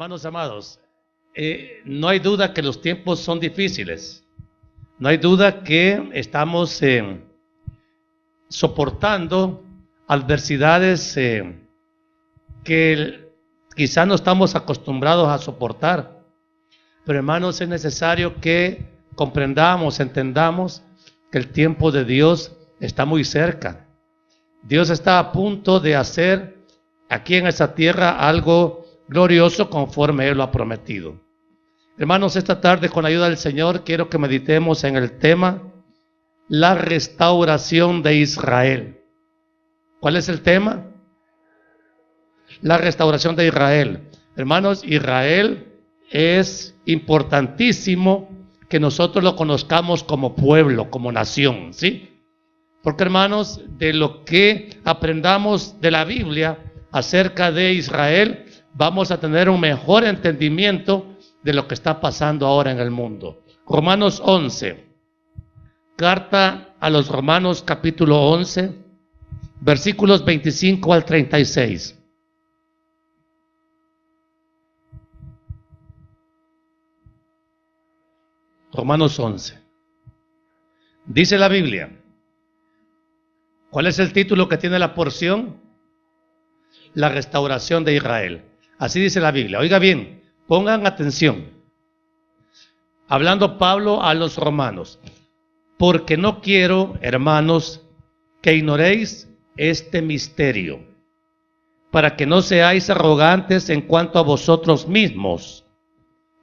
Hermanos amados, no hay duda que los tiempos son difíciles. No hay duda que estamos soportando adversidades que quizás no estamos acostumbrados a soportar. Pero hermanos, es necesario que comprendamos, entendamos que el tiempo de Dios está muy cerca. Dios está a punto de hacer aquí en esa tierra algo glorioso conforme Él lo ha prometido. Hermanos, esta tarde con la ayuda del Señor quiero que meditemos en el tema la restauración de Israel. ¿Cuál es el tema? La restauración de Israel. Hermanos, Israel es importantísimo que nosotros lo conozcamos como pueblo, como nación, ¿sí? Porque hermanos, de lo que aprendamos de la Biblia acerca de Israel, vamos a tener un mejor entendimiento de lo que está pasando ahora en el mundo. Romanos 11, carta a los Romanos capítulo 11, versículos 25 al 36. Romanos 11. Dice la Biblia. ¿Cuál es el título que tiene la porción? La restauración de Israel. Así dice la Biblia. Oiga bien, pongan atención. Hablando Pablo a los romanos. Porque no quiero, hermanos, que ignoréis este misterio, para que no seáis arrogantes en cuanto a vosotros mismos,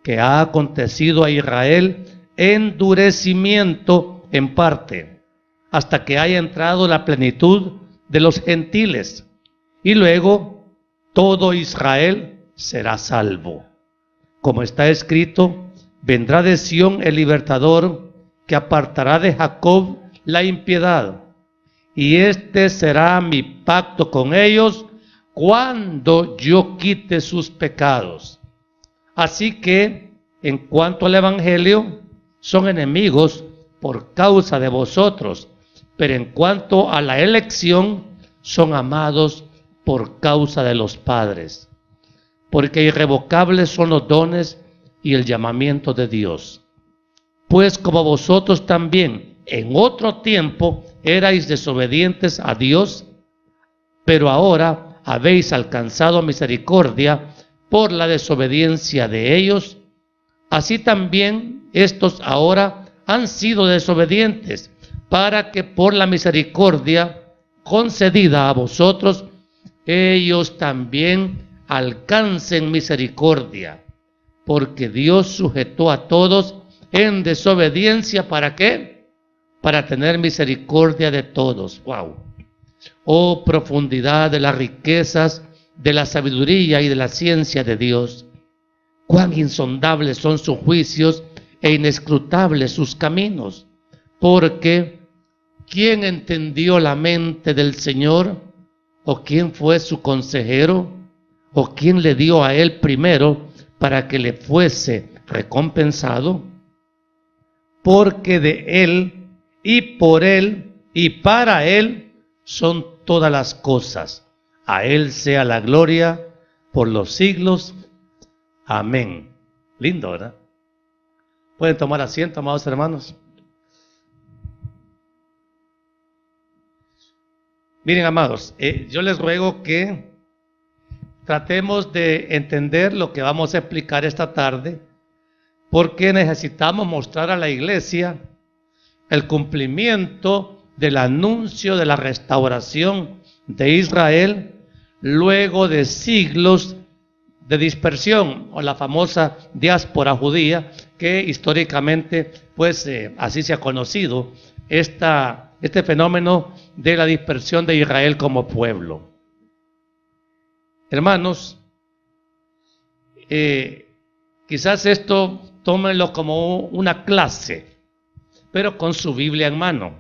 que ha acontecido a Israel endurecimiento en parte, hasta que haya entrado la plenitud de los gentiles, y luego todo Israel será salvo. Como está escrito, vendrá de Sión el libertador, que apartará de Jacob la impiedad, y este será mi pacto con ellos cuando yo quite sus pecados. Así que, en cuanto al evangelio, son enemigos por causa de vosotros, pero en cuanto a la elección, son amados por causa de los padres, porque irrevocables son los dones y el llamamiento de Dios. Pues como vosotros también en otro tiempo erais desobedientes a Dios, pero ahora habéis alcanzado misericordia por la desobediencia de ellos, así también estos ahora han sido desobedientes, para que por la misericordia concedida a vosotros, ellos también alcancen misericordia, porque Dios sujetó a todos en desobediencia, ¿para qué? Para tener misericordia de todos. ¡Wow! Oh profundidad de las riquezas, de la sabiduría y de la ciencia de Dios. Cuán insondables son sus juicios e inescrutables sus caminos. Porque ¿quién entendió la mente del Señor? ¿O quién fue su consejero? ¿O quién le dio a él primero para que le fuese recompensado? Porque de él y por él y para él son todas las cosas. A él sea la gloria por los siglos. Amén. Lindo, ¿verdad? Pueden tomar asiento, amados hermanos. Miren, amados, yo les ruego que tratemos de entender lo que vamos a explicar esta tarde, porque necesitamos mostrar a la iglesia el cumplimiento del anuncio de la restauración de Israel luego de siglos de dispersión, o la famosa diáspora judía, que históricamente pues así se ha conocido este fenómeno de la dispersión de Israel como pueblo. Hermanos, quizás esto tómenlo como una clase, pero con su Biblia en mano,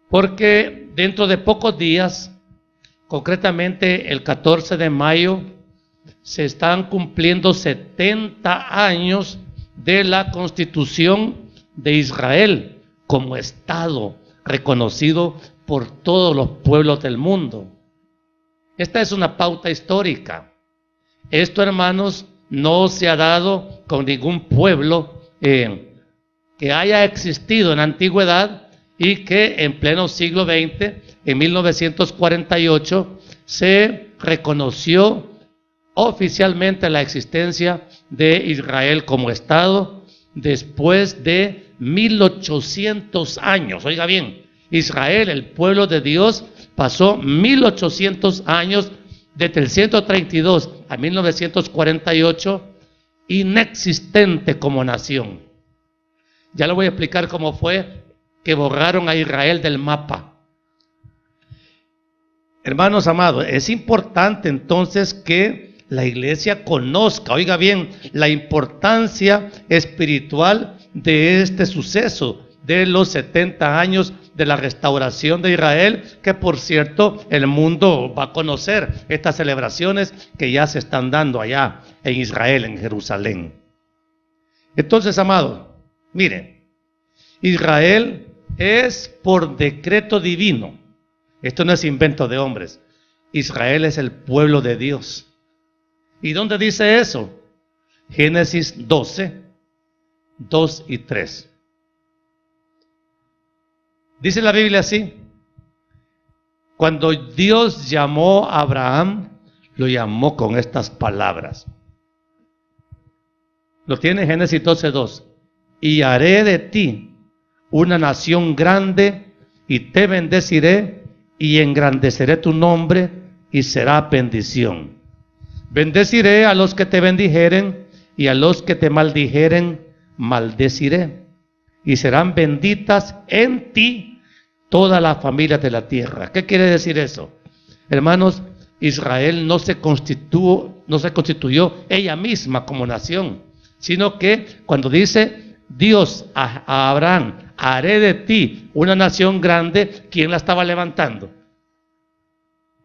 porque dentro de pocos días, concretamente el 14 de mayo, se están cumpliendo 70 años de la Constitución de Israel como Estado reconocido por todos los pueblos del mundo. Esta es una pauta histórica. Esto, hermanos, no se ha dado con ningún pueblo que haya existido en la antigüedad y que en pleno siglo XX, en 1948, se reconoció oficialmente la existencia de Israel como Estado después de 1800 años. Oiga bien, Israel, el pueblo de Dios, pasó 1800 años desde el 132 a 1948 inexistente como nación. Ya le voy a explicar cómo fue que borraron a Israel del mapa. Hermanos amados, es importante entonces que la iglesia conozca, oiga bien, la importancia espiritual de este suceso de los 70 años de la restauración de Israel, que por cierto el mundo va a conocer estas celebraciones que ya se están dando allá en Israel, en Jerusalén. Entonces, amados, miren, Israel es por decreto divino. Esto no es invento de hombres. Israel es el pueblo de Dios. ¿Y dónde dice eso? Génesis 12, 2 y 3. Dice la Biblia así: cuando Dios llamó a Abraham, lo llamó con estas palabras. Lo tiene Génesis 12, 2. Y haré de ti una nación grande, y te bendeciré, y engrandeceré tu nombre, y será bendición. Bendeciré a los que te bendijeren, y a los que te maldijeren, maldeciré. Y serán benditas en ti todas las familias de la tierra. ¿Qué quiere decir eso? Hermanos, Israel no se constituyó ella misma como nación, sino que cuando dice Dios a Abraham, haré de ti una nación grande, ¿quién la estaba levantando?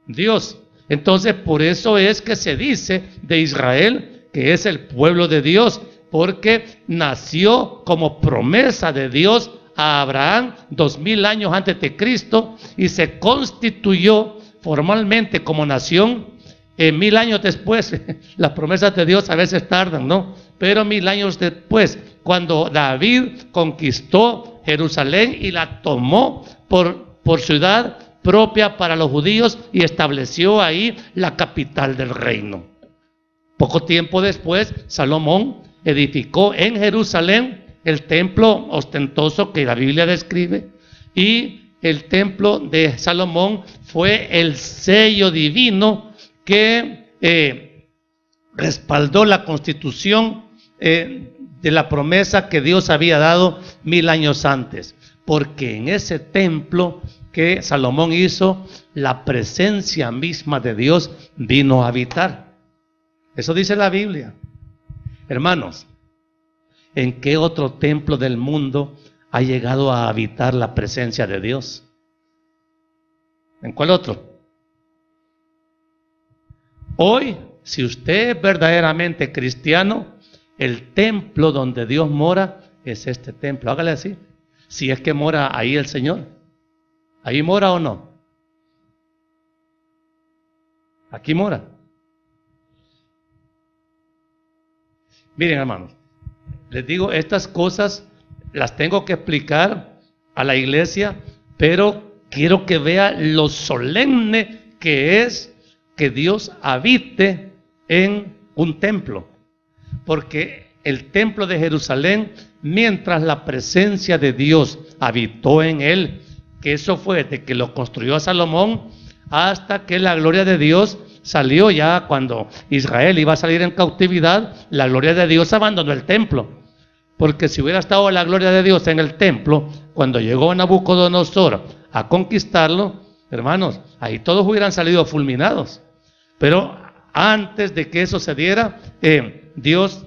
Dios. Entonces, por eso es que se dice de Israel que es el pueblo de Dios, porque nació como promesa de Dios a Abraham 2000 años antes de Cristo y se constituyó formalmente como nación 1000 años después. Las promesas de Dios a veces tardan, ¿no? Pero 1000 años después, cuando David conquistó Jerusalén y la tomó por ciudad propia para los judíos y estableció ahí la capital del reino. Poco tiempo después, Salomón edificó en Jerusalén el templo ostentoso que la Biblia describe, y el templo de Salomón fue el sello divino que respaldó la constitución de la promesa que Dios había dado 1000 años antes, porque en ese templo que Salomón hizo, la presencia misma de Dios vino a habitar. Eso dice la Biblia. Hermanos, ¿en qué otro templo del mundo ha llegado a habitar la presencia de Dios? ¿En cuál otro? Hoy, si usted es verdaderamente cristiano, el templo donde Dios mora es este templo. Hágale así. Si es que mora ahí el Señor. ¿Ahí mora o no? Aquí mora. Miren, hermanos, les digo, estas cosas las tengo que explicar a la iglesia, pero quiero que vea lo solemne que es que Dios habite en un templo. Porque el templo de Jerusalén, mientras la presencia de Dios habitó en él, que eso fue de que lo construyó Salomón hasta que la gloria de Dios salió. Ya cuando Israel iba a salir en cautividad, la gloria de Dios abandonó el templo. Porque si hubiera estado la gloria de Dios en el templo, cuando llegó Nabucodonosor a conquistarlo, hermanos, ahí todos hubieran salido fulminados. Pero antes de que eso se diera, Dios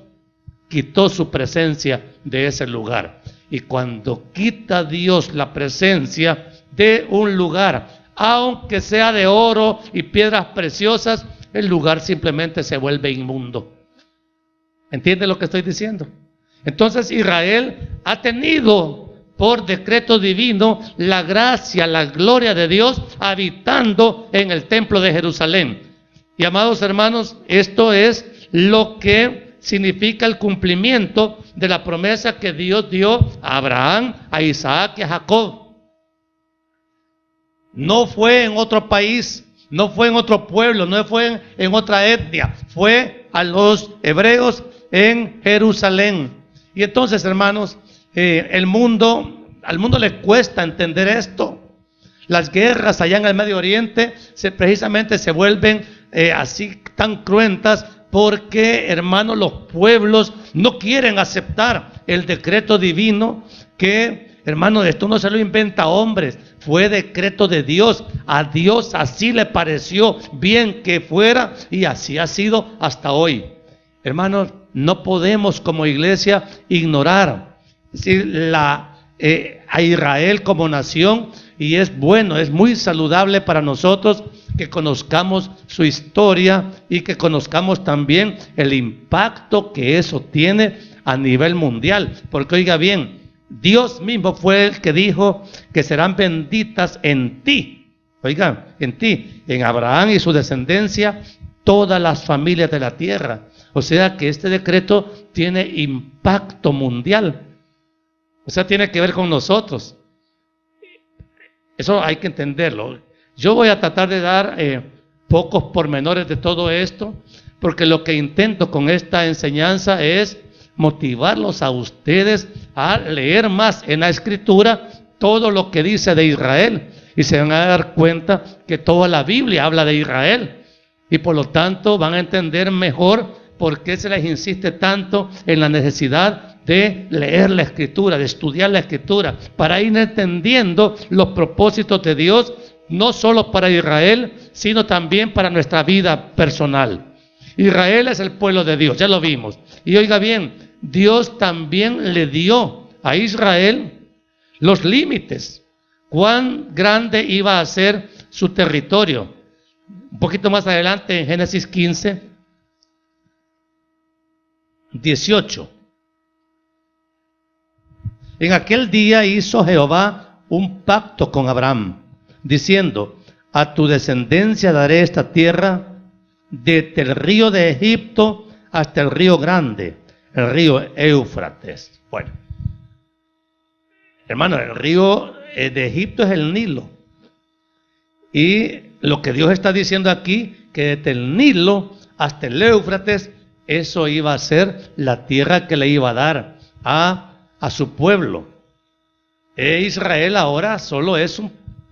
quitó su presencia de ese lugar. Y cuando quita Dios la presencia de un lugar, aunque sea de oro y piedras preciosas, el lugar simplemente se vuelve inmundo. ¿Entiende lo que estoy diciendo? Entonces Israel ha tenido por decreto divino la gracia, la gloria de Dios habitando en el templo de Jerusalén. Y amados hermanos, esto es lo que significa el cumplimiento de la promesa que Dios dio a Abraham, a Isaac y a Jacob. No fue en otro país, no fue en otro pueblo, no fue en otra etnia, fue a los hebreos en Jerusalén. Y entonces, hermanos, al mundo le cuesta entender esto. Las guerras allá en el Medio Oriente precisamente se vuelven así tan cruentas porque, hermanos, los pueblos no quieren aceptar el decreto divino que, hermanos, esto no se lo inventa hombres, fue decreto de Dios. A Dios así le pareció bien que fuera y así ha sido hasta hoy. Hermanos, no podemos como iglesia ignorar a Israel como nación, y es bueno, es muy saludable para nosotros que conozcamos su historia y que conozcamos también el impacto que eso tiene a nivel mundial. Porque oiga bien, Dios mismo fue el que dijo que serán benditas en ti. Oiga, en ti, en Abraham y su descendencia, todas las familias de la tierra. O sea que este decreto tiene impacto mundial. O sea, tiene que ver con nosotros. Eso hay que entenderlo. Yo voy a tratar de dar pocos pormenores de todo esto, porque lo que intento con esta enseñanza es motivarlos a ustedes a leer más en la Escritura todo lo que dice de Israel. Y se van a dar cuenta que toda la Biblia habla de Israel. Y por lo tanto van a entender mejor por qué se les insiste tanto en la necesidad de leer la Escritura, de estudiar la Escritura, para ir entendiendo los propósitos de Dios, no solo para Israel, sino también para nuestra vida personal. Israel es el pueblo de Dios, ya lo vimos. Y oiga bien, Dios también le dio a Israel los límites, cuán grande iba a ser su territorio. Un poquito más adelante en Génesis 15, 18. En aquel día hizo Jehová un pacto con Abraham, diciendo: a tu descendencia daré esta tierra, desde el río de Egipto hasta el río grande, el río Éufrates. Bueno, hermano, el río de Egipto es el Nilo. Y lo que Dios está diciendo aquí, que desde el Nilo hasta el Éufrates, eso iba a ser la tierra que le iba a dar a su pueblo. Israel ahora solo es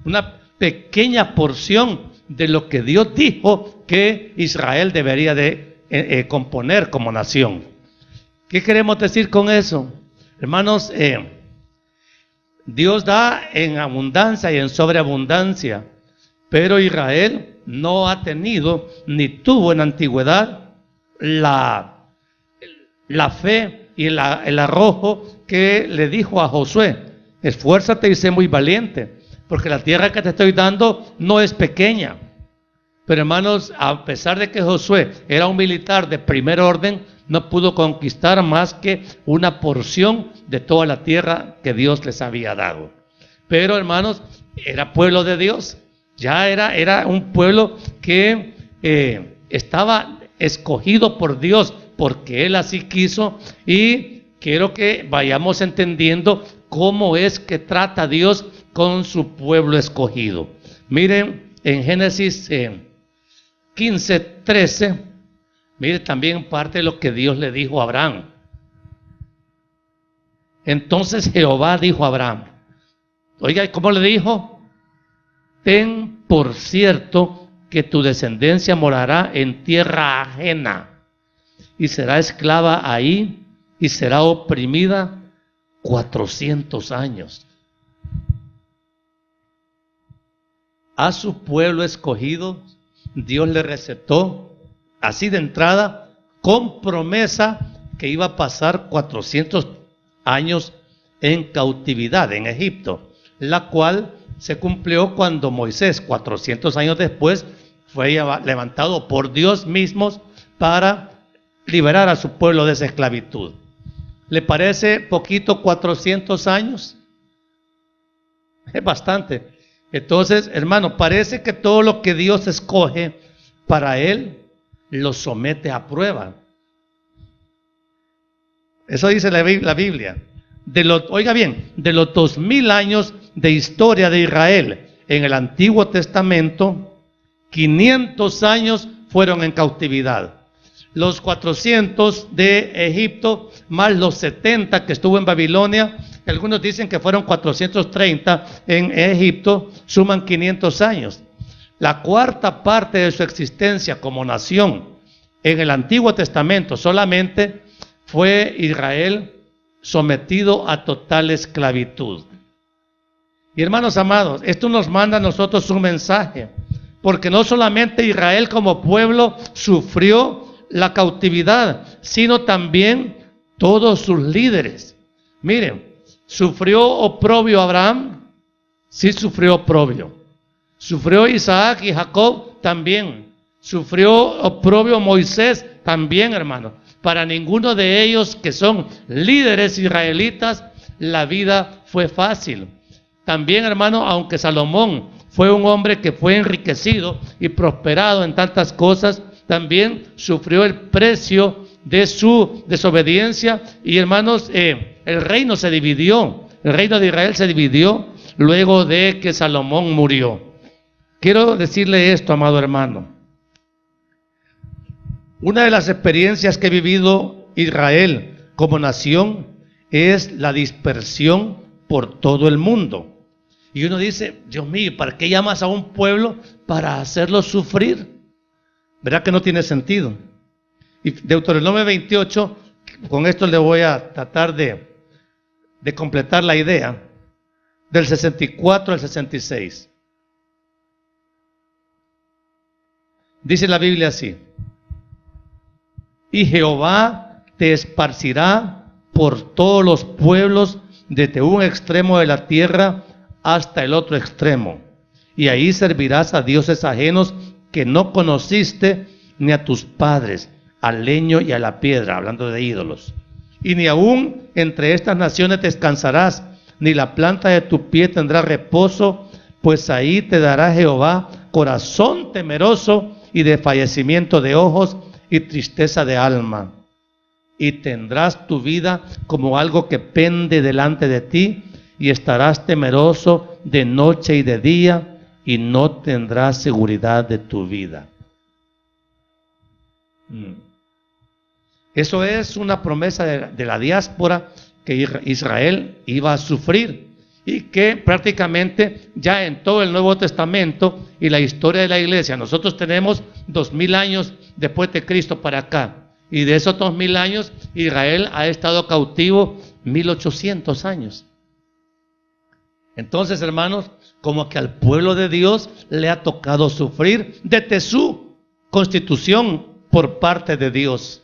una pequeña porción de lo que Dios dijo que Israel debería de componer como nación. ¿Qué queremos decir con eso? Hermanos, Dios da en abundancia y en sobreabundancia, pero Israel no ha tenido ni tuvo en la antigüedad la fe y el arrojo que le dijo a Josué: esfuérzate y sé muy valiente, porque la tierra que te estoy dando no es pequeña. Pero hermanos, a pesar de que Josué era un militar de primer orden, no pudo conquistar más que una porción de toda la tierra que Dios les había dado. Pero hermanos, era pueblo de Dios, ya era un pueblo que estaba escogido por Dios, porque Él así quiso. Y quiero que vayamos entendiendo cómo es que trata Dios con su pueblo escogido. Miren, en Génesis 15, 13, miren también parte de lo que Dios le dijo a Abraham. Entonces Jehová dijo a Abraham, oiga, ¿cómo le dijo? Ten por cierto que tu descendencia morará en tierra ajena y será esclava ahí y será oprimida 400 años. A su pueblo escogido, Dios le recetó así de entrada, con promesa, que iba a pasar 400 años en cautividad en Egipto, la cual se cumplió cuando Moisés, 400 años después, fue levantado por Dios mismo para liberar a su pueblo de esa esclavitud. ¿Le parece poquito 400 años? Es bastante. Entonces, hermano, parece que todo lo que Dios escoge para Él los somete a prueba. Eso dice la Biblia. Oiga bien, de los 2000 años de historia de Israel en el Antiguo Testamento, 500 años fueron en cautividad. Los 400 de Egipto, más los 70 que estuvo en Babilonia, algunos dicen que fueron 430 en Egipto, suman 500 años. La cuarta parte de su existencia como nación en el Antiguo Testamento solamente fue Israel sometido a total esclavitud. Y hermanos amados, esto nos manda a nosotros un mensaje, porque no solamente Israel como pueblo sufrió la cautividad, sino también todos sus líderes. Miren, ¿sufrió oprobio Abraham? Sí, sufrió oprobio. ¿Sufrió Isaac y Jacob? También. ¿Sufrió oprobio Moisés? También, hermano. Para ninguno de ellos que son líderes israelitas, la vida fue fácil. También, hermano, aunque Salomón fue un hombre que fue enriquecido y prosperado en tantas cosas, también sufrió el precio de su desobediencia. Y hermanos, el reino se dividió, el reino de Israel se dividió luego de que Salomón murió. Quiero decirle esto, amado hermano. Una de las experiencias que ha vivido Israel como nación es la dispersión por todo el mundo. Y uno dice, Dios mío, ¿para qué llamas a un pueblo para hacerlo sufrir? ¿Verdad que no tiene sentido? Y Deuteronomio 28, con esto le voy a tratar de completar la idea, del 64 al 66. Dice la Biblia así: y Jehová te esparcirá por todos los pueblos, desde un extremo de la tierra hasta el otro extremo, y ahí servirás a dioses ajenos que no conociste, ni a tus padres, al leño y a la piedra, hablando de ídolos. Y ni aún entre estas naciones descansarás, ni la planta de tu pie tendrá reposo, pues ahí te dará Jehová corazón temeroso y desfallecimiento de ojos y tristeza de alma. Y tendrás tu vida como algo que pende delante de ti, y estarás temeroso de noche y de día, y no tendrás seguridad de tu vida. Eso es una promesa de la diáspora que Israel iba a sufrir, y que prácticamente ya en todo el Nuevo Testamento y la historia de la iglesia, nosotros tenemos 2000 años después de Cristo para acá, y de esos 2000 años Israel ha estado cautivo 1800 años. Entonces, hermanos, como que al pueblo de Dios le ha tocado sufrir desde su constitución por parte de Dios.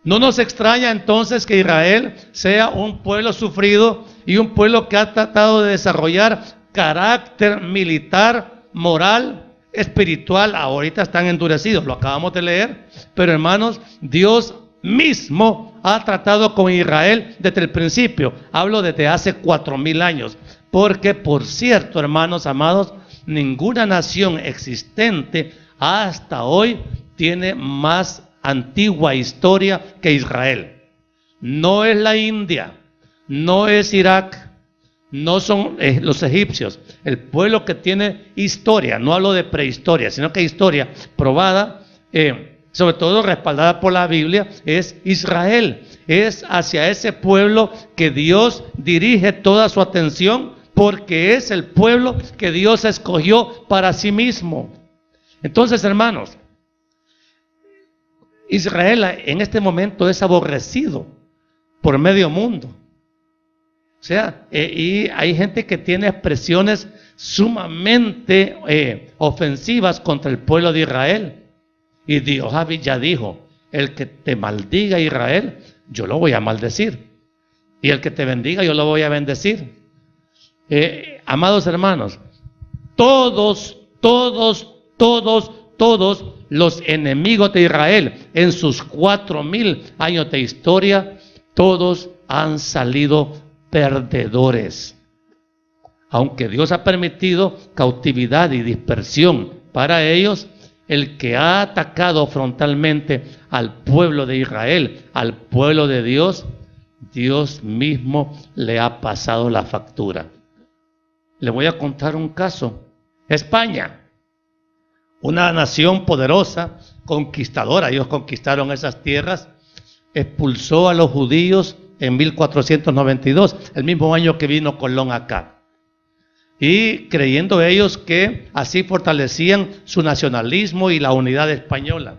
No nos extraña entonces que Israel sea un pueblo sufrido y un pueblo que ha tratado de desarrollar carácter militar, moral, espiritual. Ahorita están endurecidos, lo acabamos de leer, pero hermanos, Dios mismo ha tratado con Israel desde el principio. Hablo desde hace 4000 años, porque por cierto, hermanos amados, ninguna nación existente hasta hoy tiene más antigua historia que Israel. No es la India, no es Irak, no son los egipcios. El pueblo que tiene historia, no hablo de prehistoria, sino que historia probada, sobre todo respaldada por la Biblia, es Israel. Es hacia ese pueblo que Dios dirige toda su atención, porque es el pueblo que Dios escogió para sí mismo. Entonces, hermanos, Israel en este momento es aborrecido por medio mundo. O sea, y hay gente que tiene expresiones sumamente ofensivas contra el pueblo de Israel. Y Dios ya dijo, el que te maldiga Israel, yo lo voy a maldecir. Y el que te bendiga, yo lo voy a bendecir. Amados hermanos, todos los enemigos de Israel en sus 4000 años de historia, todos han salido perdedores. Aunque Dios ha permitido cautividad y dispersión para ellos, el que ha atacado frontalmente al pueblo de Israel, al pueblo de Dios, Dios mismo le ha pasado la factura. Le voy a contar un caso. España, una nación poderosa, conquistadora, ellos conquistaron esas tierras, expulsó a los judíos en 1492, el mismo año que vino Colón acá. Y creyendo ellos que así fortalecían su nacionalismo y la unidad española.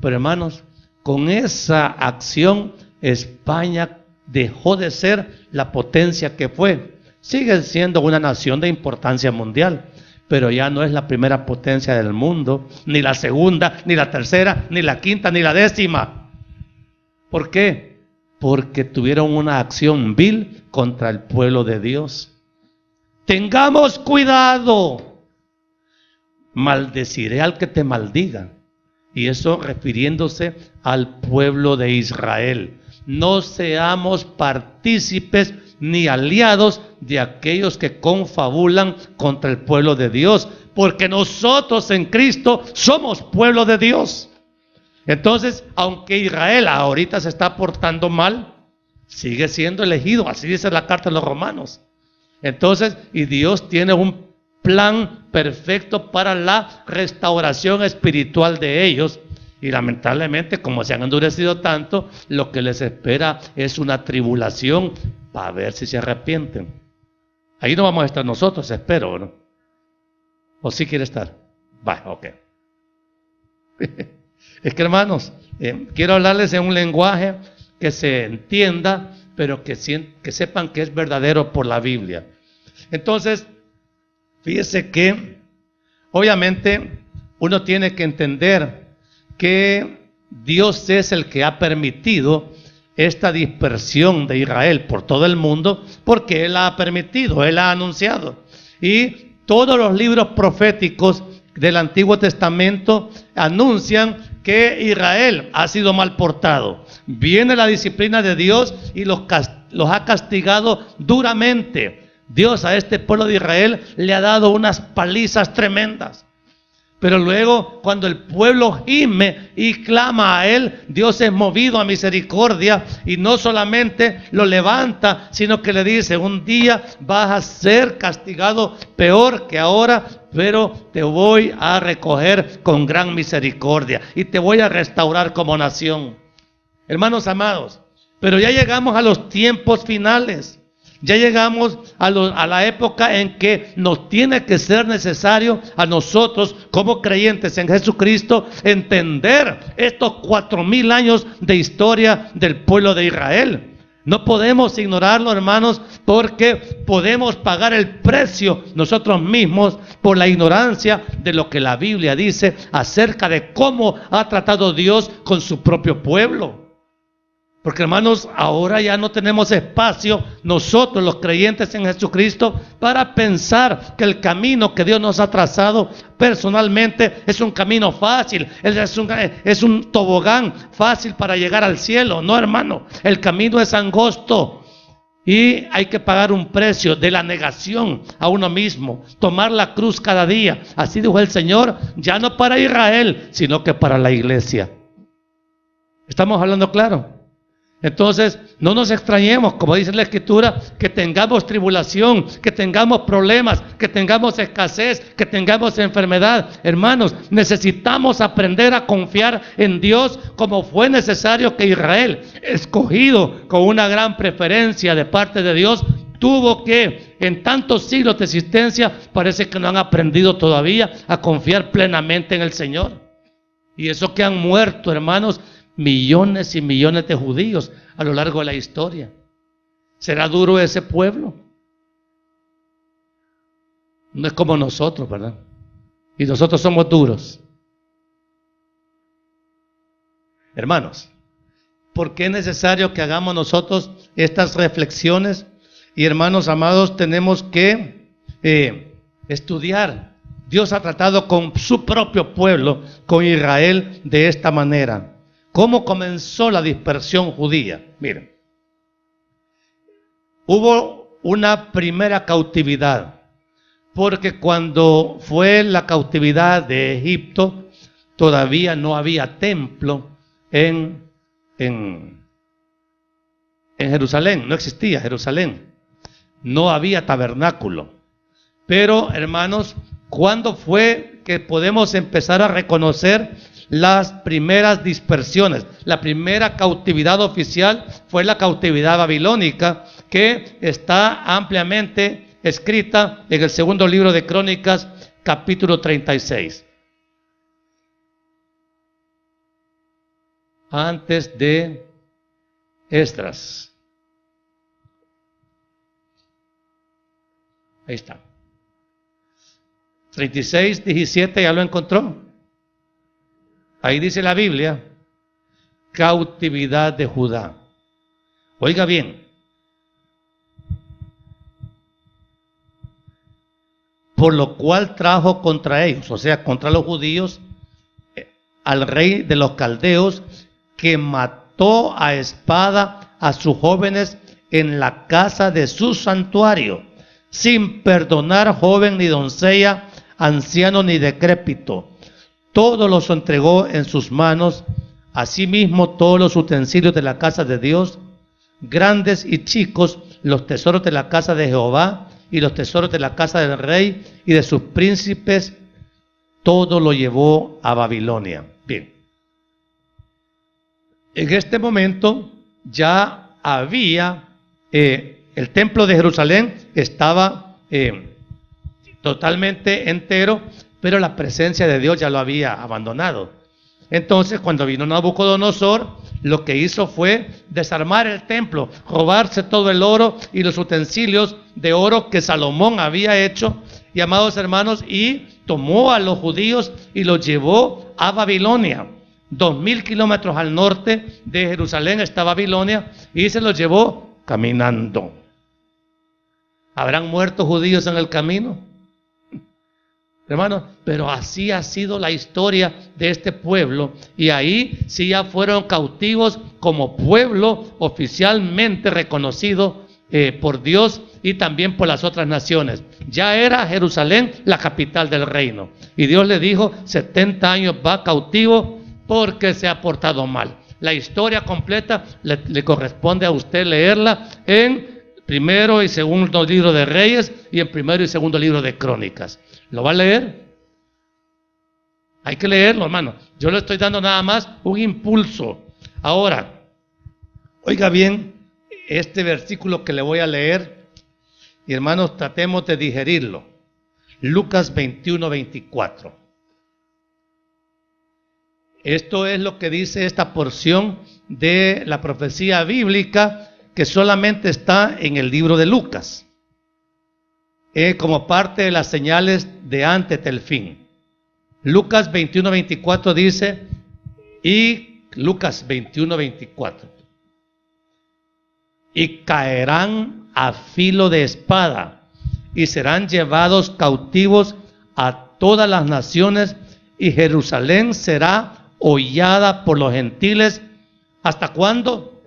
Pero hermanos, con esa acción España dejó de ser la potencia que fue. Sigue siendo una nación de importancia mundial, pero ya no es la primera potencia del mundo, ni la segunda, ni la tercera, ni la quinta, ni la décima. ¿Por qué? Porque tuvieron una acción vil contra el pueblo de Dios. Tengamos cuidado. Maldeciré al que te maldiga. Y eso refiriéndose al pueblo de Israel. No seamos partícipes ni aliados de aquellos que confabulan contra el pueblo de Dios, porque nosotros en Cristo somos pueblo de Dios. Entonces, aunque Israel ahorita se está portando mal, sigue siendo elegido, así dice la carta de los Romanos. Entonces, y Dios tiene un plan perfecto para la restauración espiritual de ellos. Y lamentablemente, como se han endurecido tanto, lo que les espera es una tribulación para ver si se arrepienten. Ahí no vamos a estar nosotros, espero, ¿no? ¿O sí quiere estar? Va, ok. Es que hermanos, quiero hablarles en un lenguaje que se entienda, pero que sepan que es verdadero por la Biblia. Entonces, fíjese que obviamente uno tiene que entender que Dios es el que ha permitido esta dispersión de Israel por todo el mundo, porque Él la ha permitido, Él la ha anunciado. Y todos los libros proféticos del Antiguo Testamento anuncian que Israel ha sido mal portado. Viene la disciplina de Dios y los ha castigado duramente. Dios a este pueblo de Israel le ha dado unas palizas tremendas. Pero luego, cuando el pueblo gime y clama a Él, Dios es movido a misericordia y no solamente lo levanta, sino que le dice: un día vas a ser castigado peor que ahora, pero te voy a recoger con gran misericordia y te voy a restaurar como nación. Hermanos amados, pero ya llegamos a los tiempos finales. Ya llegamos a la época en que nos tiene que ser necesario a nosotros como creyentes en Jesucristo entender estos 4000 años de historia del pueblo de Israel. No podemos ignorarlo, hermanos, porque podemos pagar el precio nosotros mismos por la ignorancia de lo que la Biblia dice acerca de cómo ha tratado Dios con su propio pueblo. Porque hermanos, ahora ya no tenemos espacio nosotros los creyentes en Jesucristo para pensar que el camino que Dios nos ha trazado personalmente es un camino fácil, es un tobogán fácil para llegar al cielo. No, hermano, el camino es angosto y hay que pagar un precio de la negación a uno mismo, tomar la cruz cada día. Así dijo el Señor, ya no para Israel, sino que para la iglesia. ¿Estamos hablando claro? Entonces, no nos extrañemos, como dice la Escritura, que tengamos tribulación, que tengamos problemas, que tengamos escasez, que tengamos enfermedad. Hermanos, necesitamos aprender a confiar en Dios como fue necesario que Israel, escogido con una gran preferencia de parte de Dios, tuvo que, en tantos siglos de existencia, parece que no han aprendido todavía a confiar plenamente en el Señor. Y eso que han muerto, hermanos, millones y millones de judíos a lo largo de la historia. ¿Será duro ese pueblo? No es como nosotros, ¿verdad? Y nosotros somos duros. Hermanos, ¿por qué es necesario que hagamos nosotros estas reflexiones? Y hermanos amados, tenemos que estudiar. Dios ha tratado con su propio pueblo, con Israel, de esta manera. ¿Cómo comenzó la dispersión judía? Miren, hubo una primera cautividad, porque cuando fue la cautividad de Egipto, todavía no había templo en Jerusalén, no existía Jerusalén, no había tabernáculo. Pero, hermanos, ¿cuándo fue que podemos empezar a reconocer las primeras dispersiones? La primera cautividad oficial fue la cautividad babilónica, que está ampliamente escrita en el segundo libro de Crónicas, capítulo 36. Antes de Esdras. Ahí está. 36, 17, ¿ya lo encontró? Ahí dice la Biblia, cautividad de Judá. Oiga bien, por lo cual trajo contra ellos, o sea, contra los judíos, al rey de los caldeos, que mató a espada a sus jóvenes en la casa de su santuario, sin perdonar joven ni doncella, anciano ni decrépito. Todo los entregó en sus manos, asimismo todos los utensilios de la casa de Dios, grandes y chicos, los tesoros de la casa de Jehová y los tesoros de la casa del rey y de sus príncipes, todo lo llevó a Babilonia. Bien, en este momento ya había, el templo de Jerusalén estaba totalmente entero, pero la presencia de Dios ya lo había abandonado. Entonces, cuando vino Nabucodonosor, lo que hizo fue desarmar el templo, robarse todo el oro y los utensilios de oro que Salomón había hecho, y amados hermanos, y tomó a los judíos y los llevó a Babilonia. 2000 kilómetros al norte de Jerusalén está Babilonia, y se los llevó caminando. ¿Habrán muerto judíos en el camino? Hermanos, pero así ha sido la historia de este pueblo, y ahí sí ya fueron cautivos como pueblo oficialmente reconocido por Dios y también por las otras naciones. Ya era Jerusalén la capital del reino, y Dios le dijo: 70 años va cautivo porque se ha portado mal. La historia completa le corresponde a usted leerla en primero y segundo libro de Reyes y en primero y segundo libro de Crónicas. ¿Lo va a leer? Hay que leerlo, hermano. Yo le estoy dando nada más un impulso. Ahora, oiga bien este versículo que le voy a leer, y hermanos, tratemos de digerirlo. Lucas 21, 24. Esto es lo que dice esta porción de la profecía bíblica, que solamente está en el libro de Lucas, como parte de las señales de antes del fin. Lucas 21, 24 dice, y Lucas 21, 24, y caerán a filo de espada, y serán llevados cautivos a todas las naciones, y Jerusalén será hollada por los gentiles. ¿Hasta cuándo?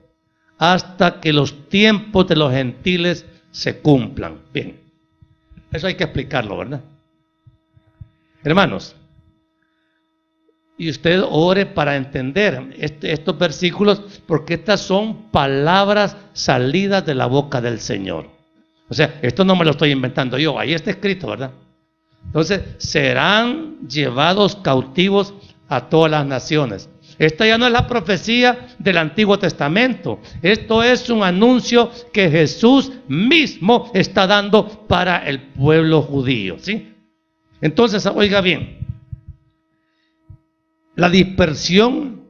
Hasta que los tiempos de los gentiles se cumplan. Bien, eso hay que explicarlo, ¿verdad? Hermanos, y usted ore para entender estos versículos, porque estas son palabras salidas de la boca del Señor. O sea, esto no me lo estoy inventando yo, ahí está escrito, ¿verdad? Entonces, serán llevados cautivos a todas las naciones. Esta ya no es la profecía del Antiguo Testamento. Esto es un anuncio que Jesús mismo está dando para el pueblo judío, ¿sí? Entonces, oiga bien, la dispersión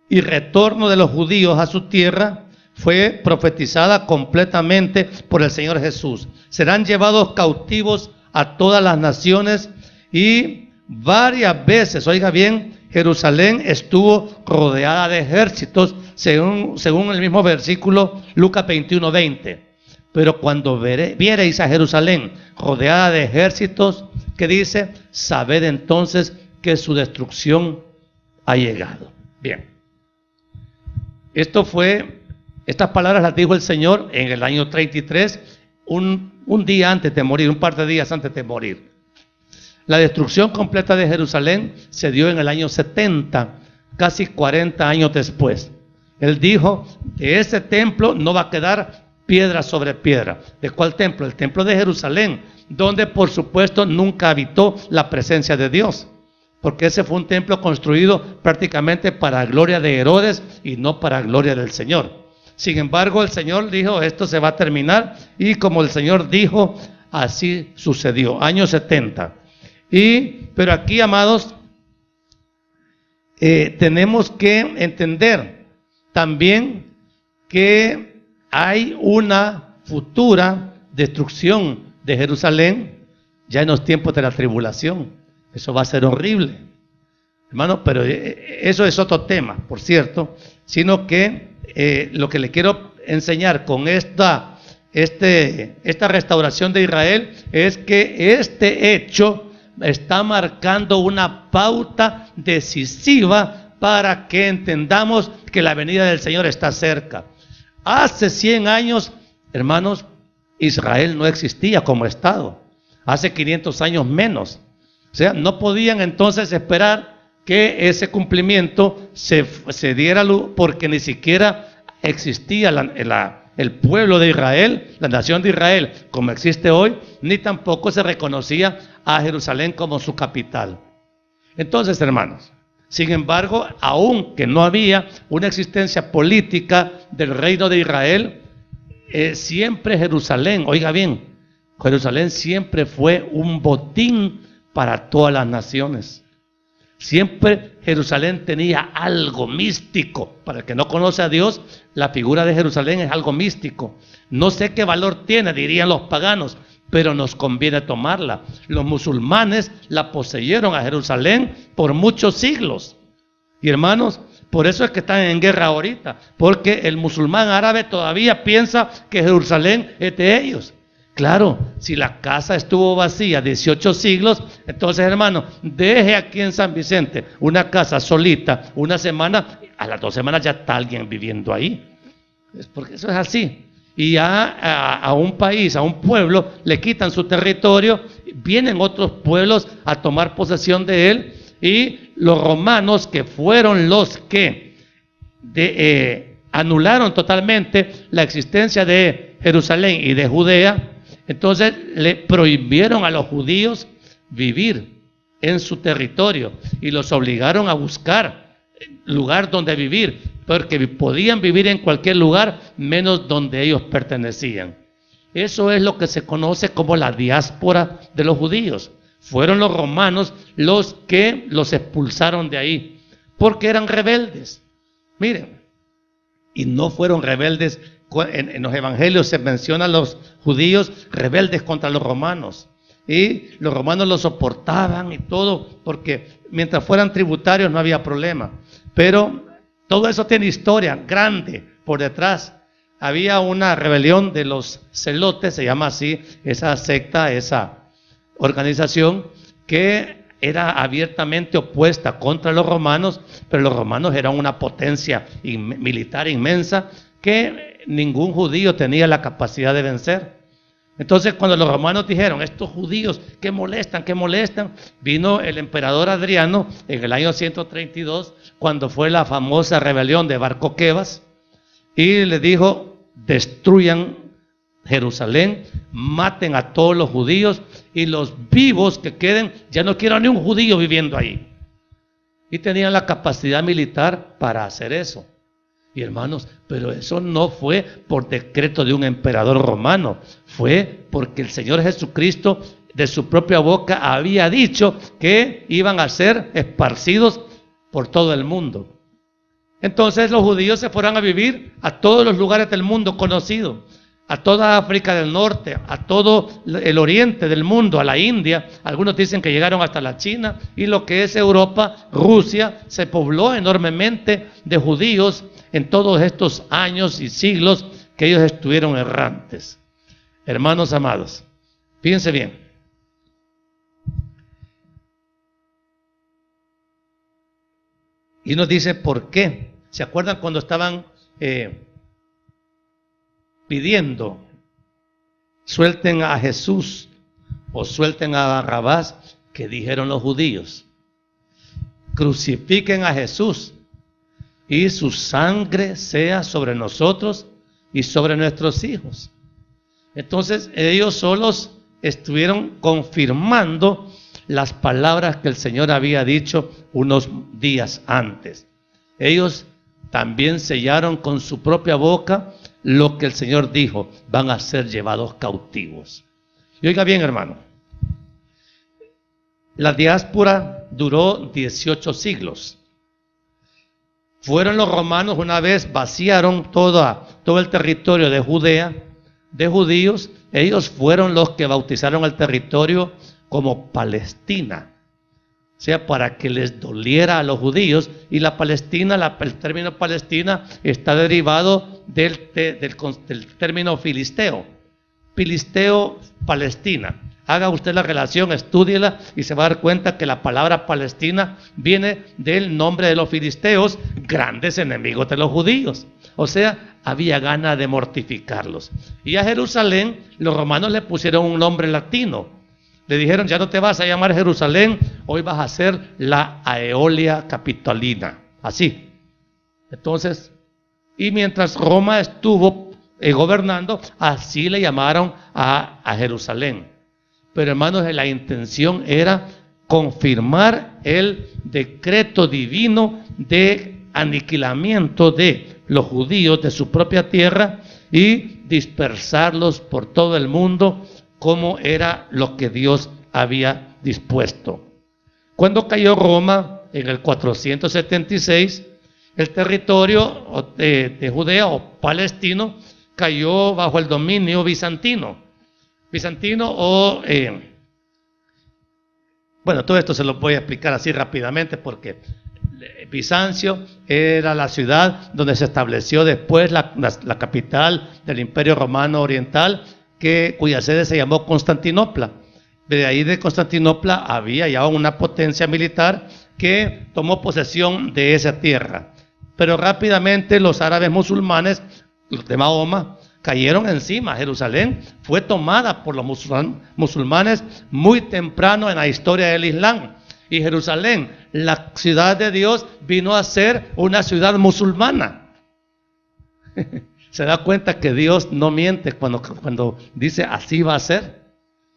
y retorno de los judíos a su tierra fue profetizada completamente por el Señor Jesús. Serán llevados cautivos a todas las naciones, y varias veces, oiga bien, Jerusalén estuvo rodeada de ejércitos, según el mismo versículo Lucas 21, 20. Pero cuando viereis a Jerusalén rodeada de ejércitos, ¿qué dice? Sabed entonces que su destrucción ha llegado. Bien, estas palabras las dijo el Señor en el año 33, un día antes de morir, un par de días antes de morir. La destrucción completa de Jerusalén se dio en el año 70, casi 40 años después. Él dijo, de ese templo no va a quedar piedra sobre piedra. ¿De cuál templo? El templo de Jerusalén, donde por supuesto nunca habitó la presencia de Dios, porque ese fue un templo construido prácticamente para gloria de Herodes y no para gloria del Señor. Sin embargo, el Señor dijo, esto se va a terminar, y como el Señor dijo, así sucedió, año 70. Pero aquí, amados, tenemos que entender también que hay una futura destrucción de Jerusalén ya en los tiempos de la tribulación. Eso va a ser horrible, hermano, pero eso es otro tema, por cierto, sino que lo que le quiero enseñar con esta restauración de Israel es que este hecho está marcando una pauta decisiva para que entendamos que la venida del Señor está cerca. Hace 100 años, hermanos, Israel no existía como Estado. Hace 500 años menos. O sea, no podían entonces esperar que ese cumplimiento se diera luz, porque ni siquiera existía el pueblo de Israel, la nación de Israel como existe hoy, ni tampoco se reconocía a Jerusalén como su capital. Entonces, hermanos, sin embargo, aunque no había una existencia política del reino de Israel, siempre Jerusalén, oiga bien, Jerusalén siempre fue un botín para todas las naciones. Siempre Jerusalén tenía algo místico. Para el que no conoce a Dios, la figura de Jerusalén es algo místico. No sé qué valor tiene, dirían los paganos, pero nos conviene tomarla. Los musulmanes la poseyeron a Jerusalén por muchos siglos. Y hermanos, por eso es que están en guerra ahorita, porque el musulmán árabe todavía piensa que Jerusalén es de ellos. Claro, si la casa estuvo vacía 18 siglos, entonces, hermano, deje aquí en San Vicente una casa solita una semana, a las 2 semanas ya está alguien viviendo ahí. Es porque eso es así. Y a un país, a un pueblo, le quitan su territorio, vienen otros pueblos a tomar posesión de él, y los romanos, que fueron los que anularon totalmente la existencia de Jerusalén y de Judea, entonces le prohibieron a los judíos vivir en su territorio y los obligaron a buscar lugar donde vivir, porque podían vivir en cualquier lugar menos donde ellos pertenecían. Eso es lo que se conoce como la diáspora de los judíos. Fueron los romanos los que los expulsaron de ahí, porque eran rebeldes. Miren, y no fueron rebeldes. En los evangelios se mencionan los judíos rebeldes contra los romanos, y los romanos los soportaban y todo, porque mientras fueran tributarios no había problema. Pero todo eso tiene historia grande por detrás. Había una rebelión de los celotes, se llama así, esa secta, esa organización que era abiertamente opuesta contra los romanos, pero los romanos eran una potencia militar inmensa que ningún judío tenía la capacidad de vencer. Entonces, cuando los romanos dijeron, estos judíos que molestan, vino el emperador Adriano en el año 132, cuando fue la famosa rebelión de Bar Coquebas, y le dijo, destruyan Jerusalén, maten a todos los judíos, y los vivos que queden, ya no quiero ni un judío viviendo ahí. Y tenían la capacidad militar para hacer eso. Y hermanos, pero eso no fue por decreto de un emperador romano, fue porque el Señor Jesucristo de su propia boca había dicho que iban a ser esparcidos por todo el mundo. Entonces los judíos se fueron a vivir a todos los lugares del mundo conocido, a toda África del Norte, a todo el oriente del mundo, a la India. Algunos dicen que llegaron hasta la China, y lo que es Europa, Rusia, se pobló enormemente de judíos en todos estos años y siglos que ellos estuvieron errantes. Hermanos amados, fíjense bien. Y nos dice por qué. ¿Se acuerdan cuando estaban pidiendo suelten a Jesús o suelten a Barrabás? ¿Qué dijeron los judíos? Crucifiquen a Jesús y su sangre sea sobre nosotros y sobre nuestros hijos. Entonces ellos solos estuvieron confirmando las palabras que el Señor había dicho unos días antes. Ellos también sellaron con su propia boca lo que el Señor dijo: van a ser llevados cautivos. Y oiga bien, hermano, la diáspora duró 18 siglos. Fueron los romanos, una vez vaciaron todo el territorio de Judea, de judíos. Ellos fueron los que bautizaron el territorio como Palestina, o sea, para que les doliera a los judíos. Y la Palestina, el término Palestina está derivado del término filisteo. Filisteo, Palestina. Haga usted la relación, estúdiela y se va a dar cuenta que la palabra Palestina viene del nombre de los filisteos, grandes enemigos de los judíos. O sea, había ganas de mortificarlos. Y a Jerusalén los romanos le pusieron un nombre latino. Le dijeron: ya no te vas a llamar Jerusalén, hoy vas a ser la Aeolia Capitolina. Así. Entonces, y mientras Roma estuvo gobernando, así le llamaron a Jerusalén. Pero hermanos, la intención era confirmar el decreto divino de aniquilamiento de los judíos de su propia tierra y dispersarlos por todo el mundo, como era lo que Dios había dispuesto. Cuando cayó Roma en el 476, el territorio de Judea o palestino cayó bajo el dominio bizantino. Bueno, todo esto se lo voy a explicar así rápidamente, porque Bizancio era la ciudad donde se estableció después la capital del Imperio Romano Oriental, cuya sede se llamó Constantinopla. De ahí de Constantinopla había ya una potencia militar que tomó posesión de esa tierra. Pero rápidamente los árabes musulmanes, los de Mahoma, cayeron encima. Jerusalén fue tomada por los musulmanes muy temprano en la historia del Islam. Y Jerusalén, la ciudad de Dios, vino a ser una ciudad musulmana. Se da cuenta que Dios no miente cuando dice así va a ser.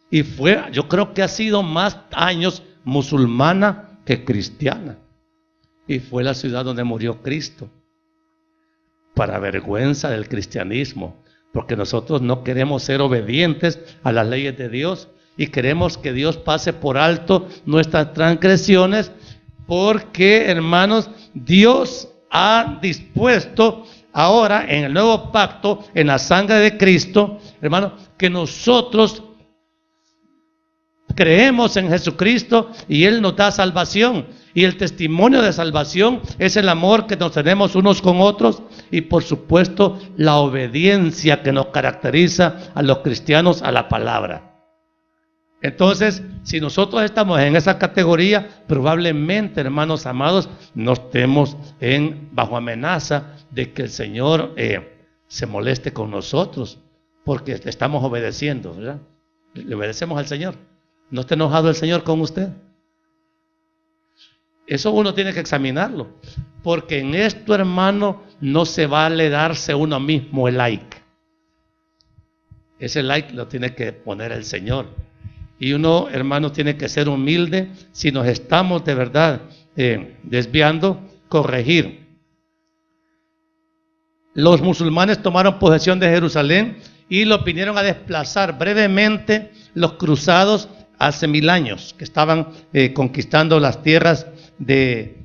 Y yo creo que ha sido más años musulmana que cristiana. Y fue la ciudad donde murió Cristo, para vergüenza del cristianismo. Porque nosotros no queremos ser obedientes a las leyes de Dios y queremos que Dios pase por alto nuestras transgresiones, porque, hermanos, Dios ha dispuesto ahora en el nuevo pacto, en la sangre de Cristo, hermanos, que nosotros creemos en Jesucristo y Él nos da salvación. Y el testimonio de salvación es el amor que nos tenemos unos con otros y, por supuesto, la obediencia que nos caracteriza a los cristianos a la palabra. Entonces, si nosotros estamos en esa categoría, probablemente, hermanos amados, no estemos bajo amenaza de que el Señor se moleste con nosotros, porque estamos obedeciendo, ¿verdad? Le obedecemos al Señor. ¿No está enojado el Señor con usted? Eso uno tiene que examinarlo, porque en esto, hermano, no se vale darse uno mismo el like. Ese like lo tiene que poner el Señor. Y uno, hermano, tiene que ser humilde. Si nos estamos de verdad desviando, corregir. Los musulmanes tomaron posesión de Jerusalén y lo vinieron a desplazar brevemente los cruzados hace 1000 años, que estaban conquistando las tierras de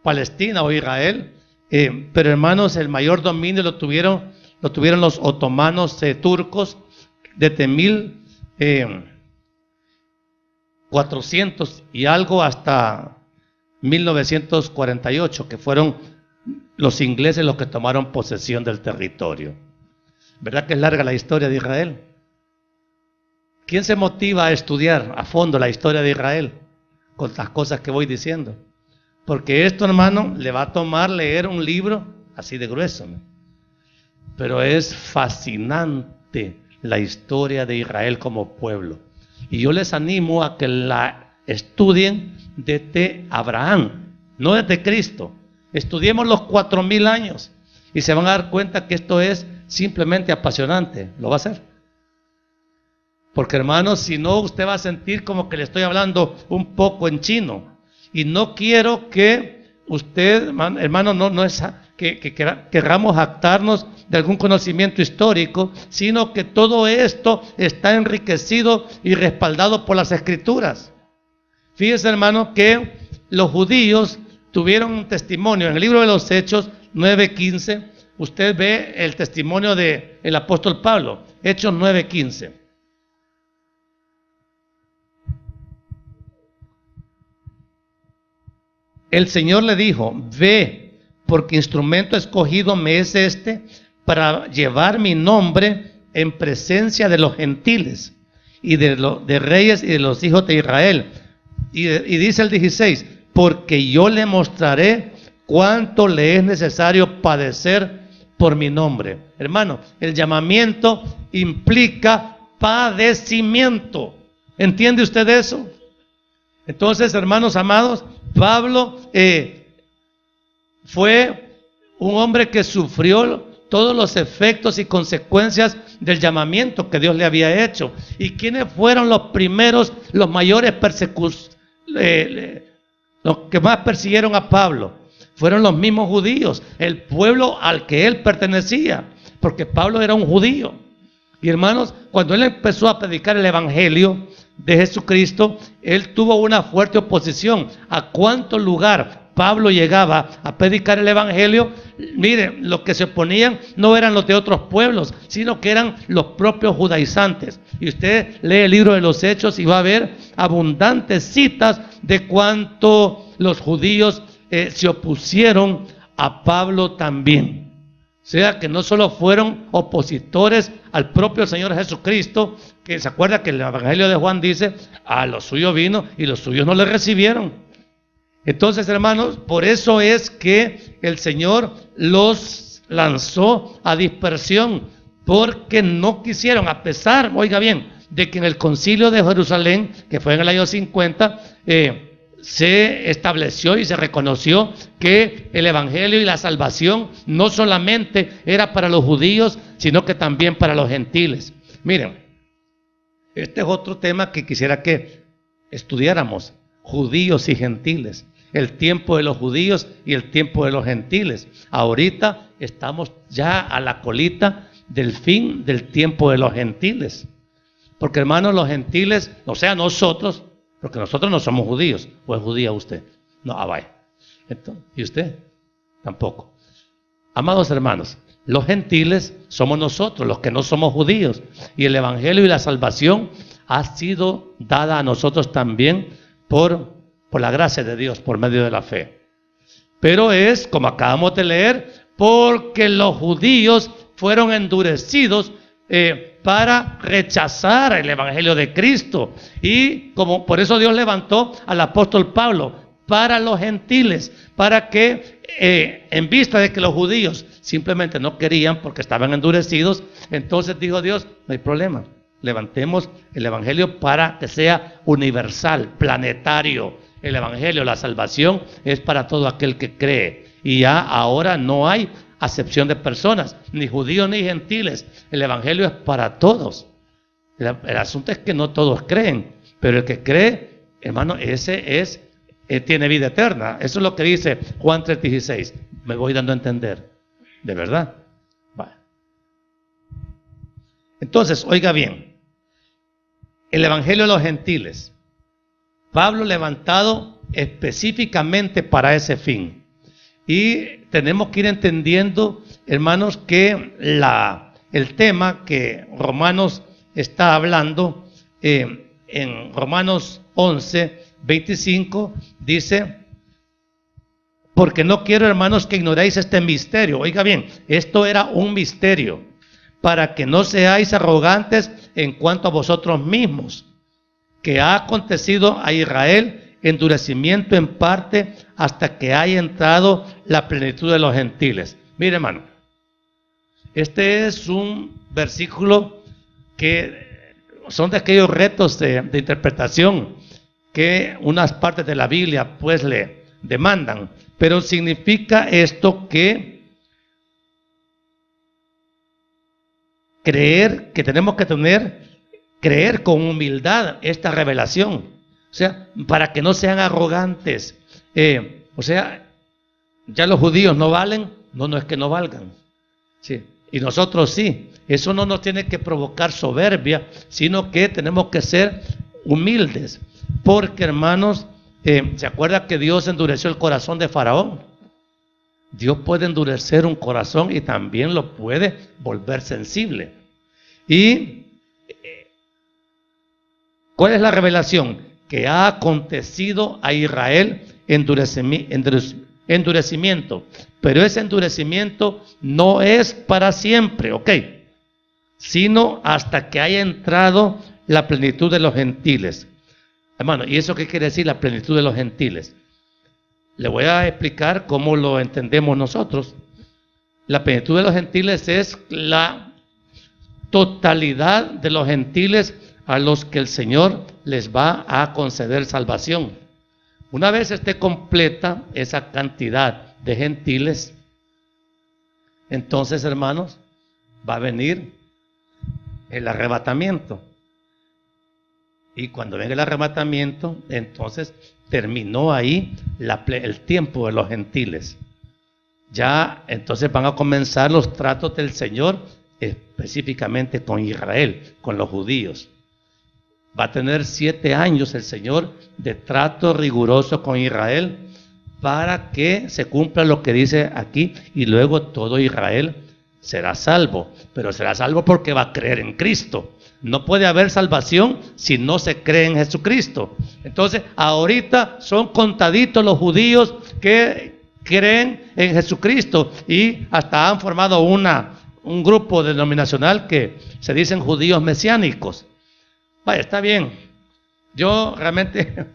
Palestina o Israel, pero hermanos, el mayor dominio lo tuvieron los otomanos turcos desde 1400 y algo hasta 1948, que fueron los ingleses los que tomaron posesión del territorio. ¿Verdad que es larga la historia de Israel? ¿Quién se motiva a estudiar a fondo la historia de Israel con las cosas que voy diciendo? Porque esto, hermano, le va a tomar leer un libro así de grueso, ¿no? Pero es fascinante la historia de Israel como pueblo. Y yo les animo a que estudien desde Abraham, no desde Cristo. Estudiemos los 4000 años y se van a dar cuenta que esto es simplemente apasionante. ¿Lo va a hacer? Porque hermanos, si no, usted va a sentir como que le estoy hablando un poco en chino. Y no quiero que usted, hermano, no es que querramos jactarnos de algún conocimiento histórico, sino que todo esto está enriquecido y respaldado por las Escrituras. Fíjese, hermano, que los judíos tuvieron un testimonio en el libro de los Hechos 9:15. Usted ve el testimonio del apóstol Pablo, Hechos 9:15. El Señor le dijo: ve, porque instrumento escogido me es este para llevar mi nombre en presencia de los gentiles y de reyes y de los hijos de Israel. Y dice el 16: porque yo le mostraré cuánto le es necesario padecer por mi nombre. Hermano, el llamamiento implica padecimiento. ¿Entiende usted eso? Entonces, hermanos amados, Pablo fue un hombre que sufrió todos los efectos y consecuencias del llamamiento que Dios le había hecho. ¿Y quiénes fueron los primeros, los mayores los que más persiguieron a Pablo? Fueron los mismos judíos, el pueblo al que él pertenecía, porque Pablo era un judío. Y hermanos, cuando él empezó a predicar el evangelio de Jesucristo, él tuvo una fuerte oposición. ¿A cuánto lugar Pablo llegaba a predicar el evangelio? Miren, los que se oponían no eran los de otros pueblos, sino que eran los propios judaizantes. Y usted lee el libro de los Hechos y va a ver abundantes citas de cuánto los judíos se opusieron a Pablo también. O sea que no solo fueron opositores al propio Señor Jesucristo, que se acuerda que el Evangelio de Juan dice: a los suyos vino y los suyos no le recibieron. Entonces, hermanos, por eso es que el Señor los lanzó a dispersión, porque no quisieron, a pesar, oiga bien, de que en el concilio de Jerusalén, que fue en el año 50, se estableció y se reconoció que el evangelio y la salvación no solamente era para los judíos, sino que también para los gentiles. Miren, este es otro tema que quisiera que estudiáramos: judíos y gentiles, el tiempo de los judíos y el tiempo de los gentiles. Ahorita estamos ya a la colita del fin del tiempo de los gentiles, porque hermanos, los gentiles, o sea, nosotros, porque nosotros no somos judíos. ¿O es judía usted? No, vaya. Entonces, ¿y usted? Tampoco. Amados hermanos, los gentiles somos nosotros, los que no somos judíos. Y el evangelio y la salvación ha sido dada a nosotros también por la gracia de Dios, por medio de la fe. Pero es, como acabamos de leer, porque los judíos fueron endurecidos para rechazar el evangelio de Cristo. Y como por eso Dios levantó al apóstol Pablo para los gentiles, para que en vista de que los judíos simplemente no querían porque estaban endurecidos, entonces dijo Dios: no hay problema, levantemos el evangelio para que sea universal, planetario. El evangelio, la salvación es para todo aquel que cree, y ya ahora no hay acepción de personas, ni judíos ni gentiles. El evangelio es para todos. El asunto es que no todos creen, pero el que cree, hermano, ese tiene vida eterna. Eso es lo que dice Juan 3:16. Me voy dando a entender, ¿de verdad? Vale. Entonces, oiga bien, el evangelio de los gentiles, Pablo levantado específicamente para ese fin. Y tenemos que ir entendiendo, hermanos, que el tema que Romanos está hablando, en Romanos 11:25, dice: porque no quiero, hermanos, que ignoréis este misterio. Oiga bien, esto era un misterio, para que no seáis arrogantes en cuanto a vosotros mismos, que ha acontecido a Israel endurecimiento en parte hasta que haya entrado la plenitud de los gentiles. Mire, hermano, este es un versículo que son de aquellos retos de interpretación que unas partes de la Biblia pues le demandan, pero significa esto que creer, que tenemos que creer con humildad esta revelación, o sea, para que no sean arrogantes. O sea, ya los judíos no valen, no es que no valgan, sí, y nosotros sí. Eso no nos tiene que provocar soberbia, sino que tenemos que ser humildes, porque hermanos, ¿se acuerda que Dios endureció el corazón de Faraón? Dios puede endurecer un corazón y también lo puede volver sensible. ¿Y cuál es la revelación? Que ha acontecido a Israel endurecimiento, pero ese endurecimiento no es para siempre, ¿ok? Sino hasta que haya entrado la plenitud de los gentiles. Hermano, ¿y eso qué quiere decir, la plenitud de los gentiles? Le voy a explicar cómo lo entendemos nosotros. La plenitud de los gentiles es la totalidad de los gentiles a los que el Señor les va a conceder salvación. Una vez esté completa esa cantidad de gentiles, entonces, hermanos, va a venir el arrebatamiento. Y cuando venga el arrebatamiento, entonces terminó ahí el tiempo de los gentiles. Ya entonces van a comenzar los tratos del Señor específicamente con Israel, con los judíos. Va a tener 7 años el Señor de trato riguroso con Israel para que se cumpla lo que dice aquí, y luego todo Israel será salvo, pero será salvo porque va a creer en Cristo. No puede haber salvación si no se cree en Jesucristo. Entonces, ahorita son contaditos los judíos que creen en Jesucristo, y hasta han formado un grupo denominacional que se dicen judíos mesiánicos. Vaya, está bien. Yo realmente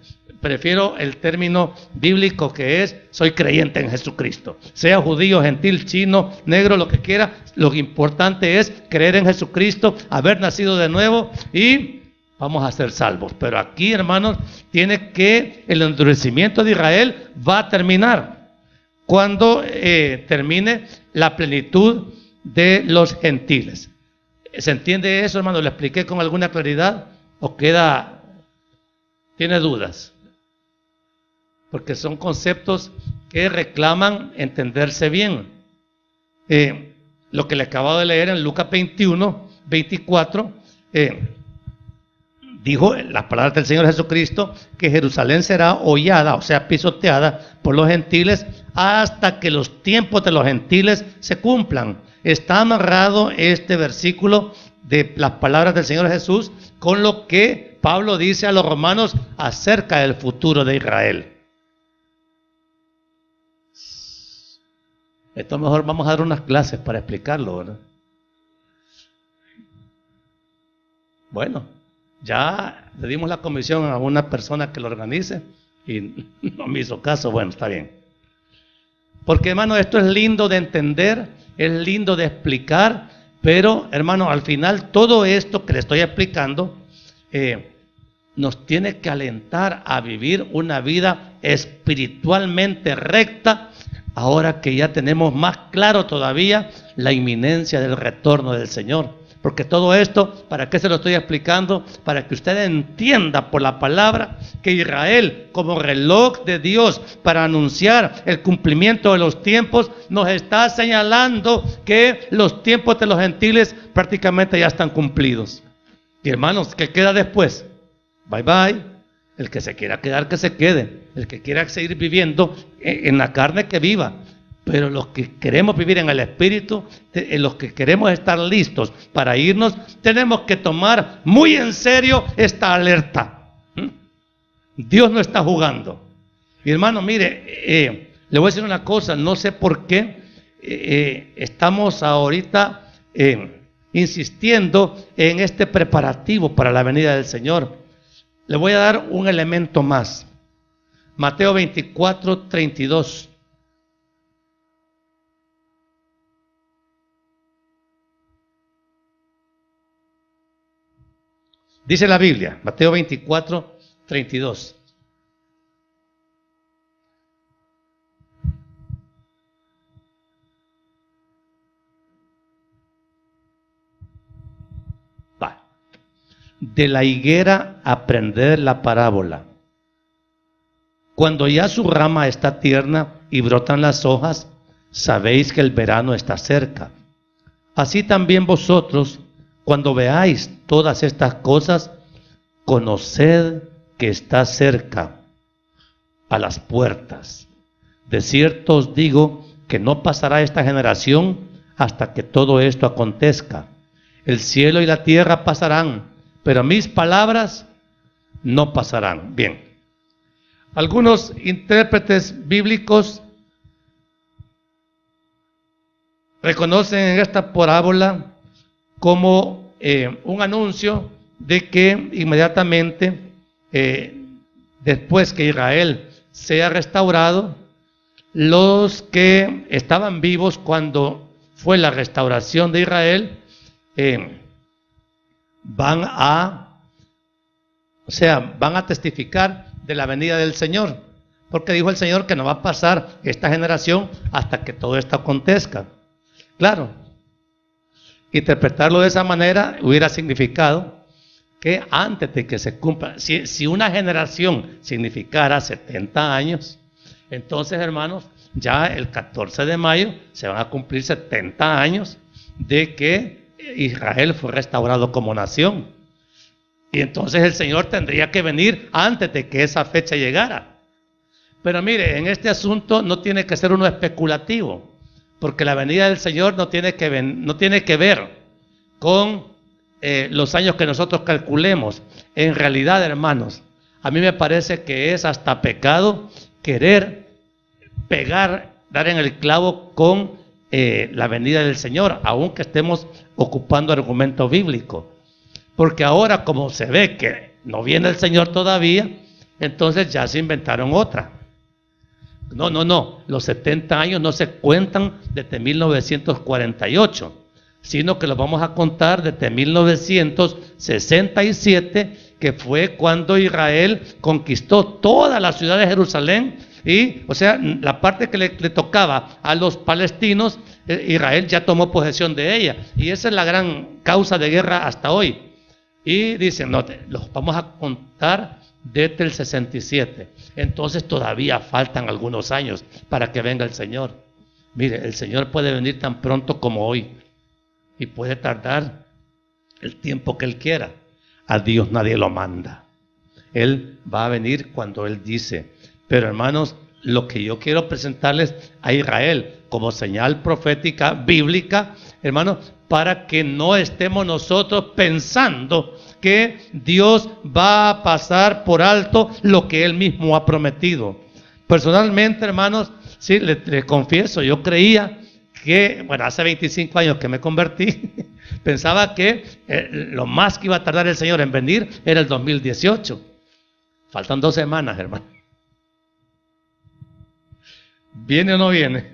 prefiero el término bíblico, que es: soy creyente en Jesucristo. Sea judío, gentil, chino, negro, lo que quiera. Lo importante es creer en Jesucristo, haber nacido de nuevo, y vamos a ser salvos. Pero aquí, hermanos, el endurecimiento de Israel va a terminar cuando termine la plenitud de los gentiles. ¿Se entiende eso, hermano? ¿Le expliqué con alguna claridad o tiene dudas? Porque son conceptos que reclaman entenderse bien. Lo que le acabo de leer en Lucas 21, 24, dijo las palabras del Señor Jesucristo, que Jerusalén será hollada, o sea, pisoteada por los gentiles, hasta que los tiempos de los gentiles se cumplan. Está amarrado este versículo de las palabras del Señor Jesús con lo que Pablo dice a los romanos acerca del futuro de Israel. Esto mejor vamos a dar unas clases para explicarlo, ¿verdad? Bueno, ya le dimos la comisión a una persona que lo organice y no me hizo caso. Bueno, está bien. Porque, hermano, esto es lindo de entender, es lindo de explicar, pero, hermano, al final todo esto que le estoy explicando nos tiene que alentar a vivir una vida espiritualmente recta, ahora que ya tenemos más claro todavía la inminencia del retorno del Señor. Porque todo esto, ¿para qué se lo estoy explicando? Para que usted entienda por la palabra que Israel, como reloj de Dios para anunciar el cumplimiento de los tiempos, nos está señalando que los tiempos de los gentiles prácticamente ya están cumplidos. Y hermanos, ¿qué queda después? Bye bye. El que se quiera quedar, que se quede. El que quiera seguir viviendo en la carne, que viva. Pero los que queremos vivir en el Espíritu, los que queremos estar listos para irnos, tenemos que tomar muy en serio esta alerta. Dios no está jugando. Y hermano, mire, le voy a decir una cosa, no sé por qué estamos ahorita insistiendo en este preparativo para la venida del Señor. Le voy a dar un elemento más. Mateo 24, 32. Dice la Biblia, Mateo 24, 32. de la higuera aprended la parábola. Cuando ya su rama está tierna y brotan las hojas, sabéis que el verano está cerca. Así también vosotros, cuando veáis todas estas cosas, conoced que está cerca, a las puertas. De cierto os digo que no pasará esta generación hasta que todo esto acontezca. El cielo y la tierra pasarán, pero mis palabras no pasarán. Bien, algunos intérpretes bíblicos reconocen en esta parábola como un anuncio de que inmediatamente después que Israel sea restaurado, los que estaban vivos cuando fue la restauración de Israel van a testificar de la venida del Señor, porque dijo el Señor que no va a pasar esta generación hasta que todo esto acontezca. Claro, interpretarlo de esa manera hubiera significado que antes de que se cumpla, si una generación significara 70 años, entonces, hermanos, ya el 14 de mayo se van a cumplir 70 años de que Israel fue restaurado como nación. Y entonces el Señor tendría que venir antes de que esa fecha llegara. Pero mire, en este asunto no tiene que ser uno especulativo, porque la venida del Señor no tiene que ver con los años que nosotros calculemos. En realidad, hermanos, a mí me parece que es hasta pecado querer dar en el clavo con la venida del Señor, aunque estemos ocupando argumento bíblico. Porque ahora, como se ve que no viene el Señor todavía, entonces ya se inventaron otra. No, los 70 años no se cuentan desde 1948, sino que los vamos a contar desde 1967, que fue cuando Israel conquistó toda la ciudad de Jerusalén. Y, o sea, la parte que le tocaba a los palestinos, Israel ya tomó posesión de ella. Y esa es la gran causa de guerra hasta hoy. Y dicen, no, los vamos a contar desde el 67. Entonces todavía faltan algunos años para que venga el Señor. Mire, el Señor puede venir tan pronto como hoy. Y puede tardar el tiempo que Él quiera. A Dios nadie lo manda. Él va a venir cuando Él dice. Pero hermanos, lo que yo quiero presentarles a Israel como señal profética bíblica, hermanos, para que no estemos nosotros pensando que Dios va a pasar por alto lo que Él mismo ha prometido. Personalmente, hermanos, sí, les confieso, yo creía que, bueno, hace 25 años que me convertí, pensaba que lo más que iba a tardar el Señor en venir era el 2018. Faltan 2 semanas, hermano. ¿Viene o no viene?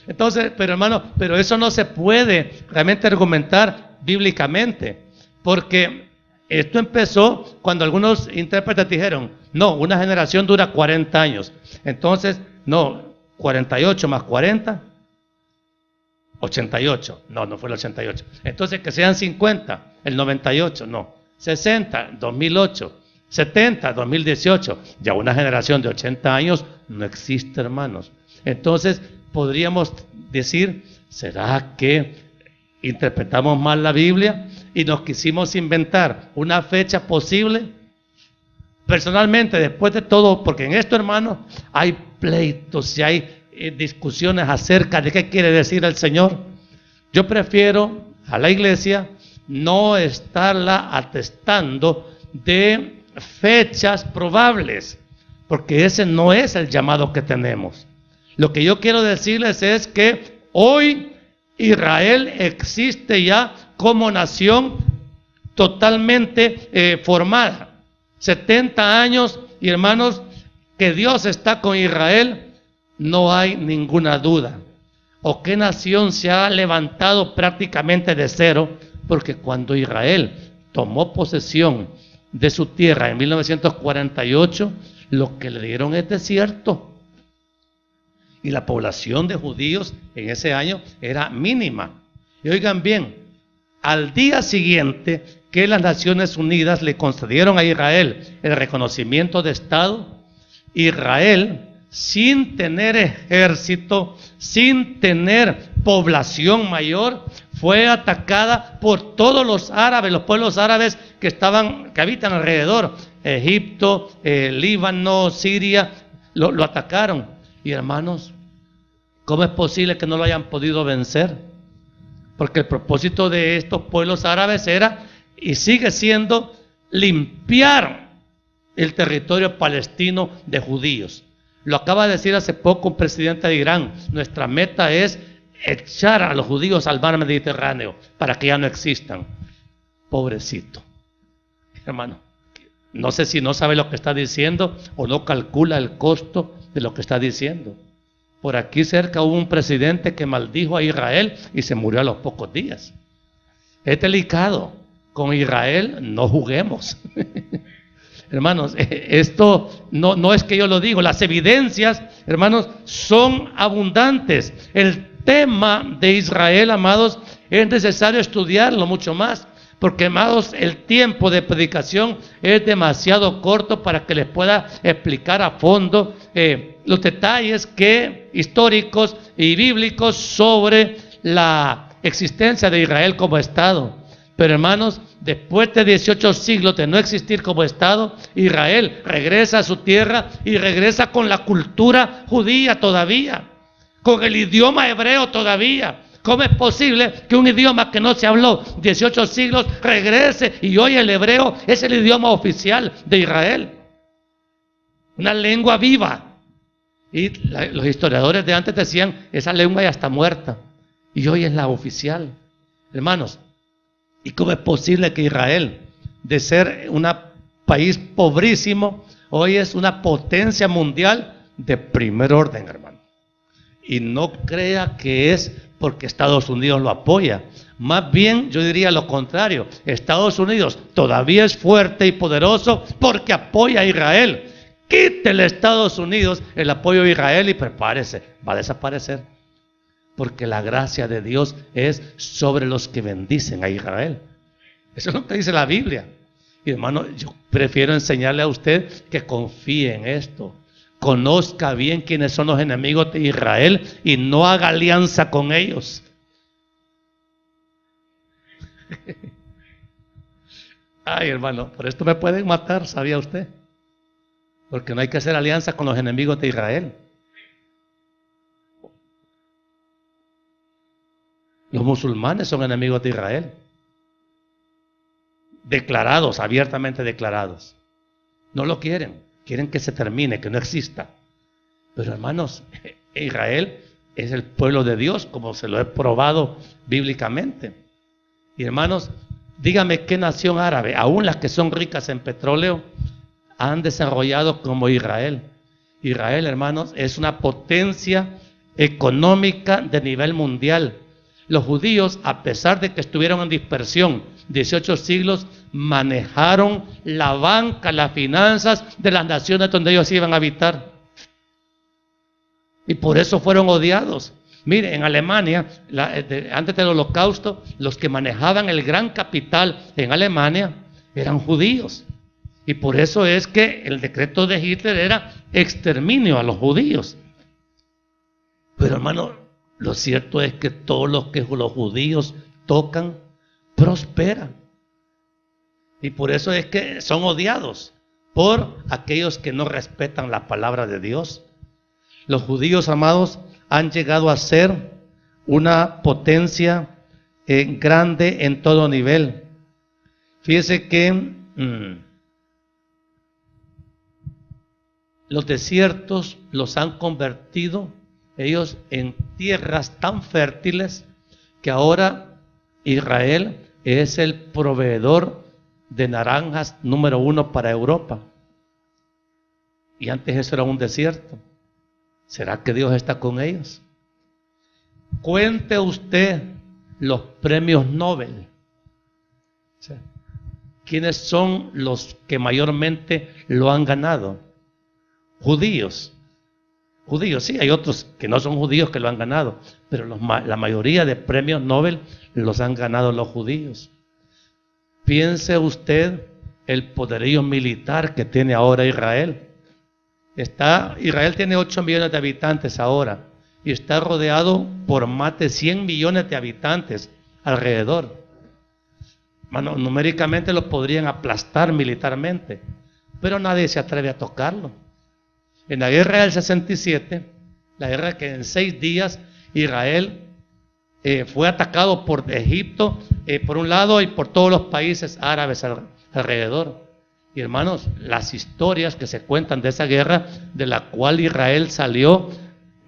Entonces, pero hermano, pero eso no se puede realmente argumentar bíblicamente, porque esto empezó cuando algunos intérpretes dijeron, no, una generación dura 40 años. Entonces, no, 48 más 40, 88. No fue el 88. Entonces, que sean 50, el 98, no. 60, 2008. 70, 2018. Ya una generación de 80 años no existe, hermanos. Entonces, podríamos decir, ¿será que interpretamos mal la Biblia y nos quisimos inventar una fecha posible? Personalmente, después de todo, porque en esto, hermanos, hay pleitos y hay discusiones acerca de qué quiere decir el Señor. Yo prefiero a la iglesia no estarla atestando de fechas probables, porque ese no es el llamado que tenemos. Lo que yo quiero decirles es que hoy Israel existe ya como nación totalmente formada. 70 años, y hermanos, que Dios está con Israel, no hay ninguna duda. ¿O qué nación se ha levantado prácticamente de cero? Porque cuando Israel tomó posesión de su tierra en 1948, lo que le dieron es desierto. Y la población de judíos en ese año era mínima. Y oigan bien, al día siguiente que las Naciones Unidas le concedieron a Israel el reconocimiento de Estado, Israel, sin tener ejército, sin tener población mayor, fue atacada por todos los árabes, los pueblos árabes que habitan alrededor. Egipto, Líbano, Siria, lo atacaron. Y hermanos, ¿cómo es posible que no lo hayan podido vencer? Porque el propósito de estos pueblos árabes era, y sigue siendo, limpiar el territorio palestino de judíos. Lo acaba de decir hace poco un presidente de Irán: nuestra meta es echar a los judíos al mar Mediterráneo para que ya no existan. Pobrecito, hermano, no sé si no sabe lo que está diciendo o no calcula el costo de lo que está diciendo. Por aquí cerca hubo un presidente que maldijo a Israel y se murió a los pocos días. Es delicado. Con Israel no juguemos. Hermanos, esto no es que yo lo digo, las evidencias, hermanos, son abundantes. El tema de Israel, amados, es necesario estudiarlo mucho más, porque, amados, el tiempo de predicación es demasiado corto para que les pueda explicar a fondo los detalles históricos y bíblicos sobre la existencia de Israel como Estado. Pero, hermanos, después de 18 siglos de no existir como Estado, Israel regresa a su tierra y regresa con la cultura judía todavía, con el idioma hebreo todavía. ¿Cómo es posible que un idioma que no se habló 18 siglos regrese y hoy el hebreo es el idioma oficial de Israel? Una lengua viva. Y los historiadores de antes decían, esa lengua ya está muerta y hoy es la oficial. Hermanos, ¿y cómo es posible que Israel, de ser un país pobrísimo, hoy es una potencia mundial de primer orden, hermano? Y no crea que es porque Estados Unidos lo apoya. Más bien, yo diría lo contrario. Estados Unidos todavía es fuerte y poderoso porque apoya a Israel. Quítele a Estados Unidos el apoyo a Israel y prepárese, va a desaparecer. Porque la gracia de Dios es sobre los que bendicen a Israel. Eso es lo que dice la Biblia. Y hermano, yo prefiero enseñarle a usted que confíe en esto. Conozca bien quiénes son los enemigos de Israel y no haga alianza con ellos. Ay, hermano, por esto me pueden matar, ¿sabía usted? Porque no hay que hacer alianza con los enemigos de Israel. Los musulmanes son enemigos de Israel. Declarados, abiertamente declarados. No lo quieren. Quieren que se termine, que no exista. Pero hermanos, Israel es el pueblo de Dios, como se lo he probado bíblicamente. Y hermanos, dígame qué nación árabe, aún las que son ricas en petróleo, han desarrollado como Israel. Israel, hermanos, es una potencia económica de nivel mundial. Los judíos, a pesar de que estuvieron en dispersión 18 siglos, manejaron la banca, las finanzas de las naciones donde ellos iban a habitar. Y por eso fueron odiados. Mire, en Alemania, antes del Holocausto, los que manejaban el gran capital en Alemania eran judíos. Y por eso es que el decreto de Hitler era exterminio a los judíos. Pero hermano, lo cierto es que todos los que los judíos tocan, prosperan. Y por eso es que son odiados por aquellos que no respetan la palabra de Dios. Los judíos, amados, han llegado a ser una potencia grande en todo nivel. Fíjese que los desiertos los han convertido ellos en tierras tan fértiles que ahora Israel es el proveedor de naranjas número 1 para Europa. Y antes eso era un desierto. ¿Será que Dios está con ellos? Cuente usted los premios Nobel. ¿Quiénes son los que mayormente lo han ganado? Judíos. judíos. Sí, hay otros que no son judíos que lo han ganado, pero la mayoría de premios Nobel los han ganado los judíos. Piense usted el poderío militar que tiene ahora Israel. Israel tiene 8 millones de habitantes ahora y está rodeado por más de 100 millones de habitantes alrededor. Bueno, numéricamente lo podrían aplastar militarmente, pero nadie se atreve a tocarlo. En la guerra del 67, la guerra que en 6 días Israel fue atacado por Egipto, por un lado, y por todos los países árabes alrededor. Y hermanos, las historias que se cuentan de esa guerra, de la cual Israel salió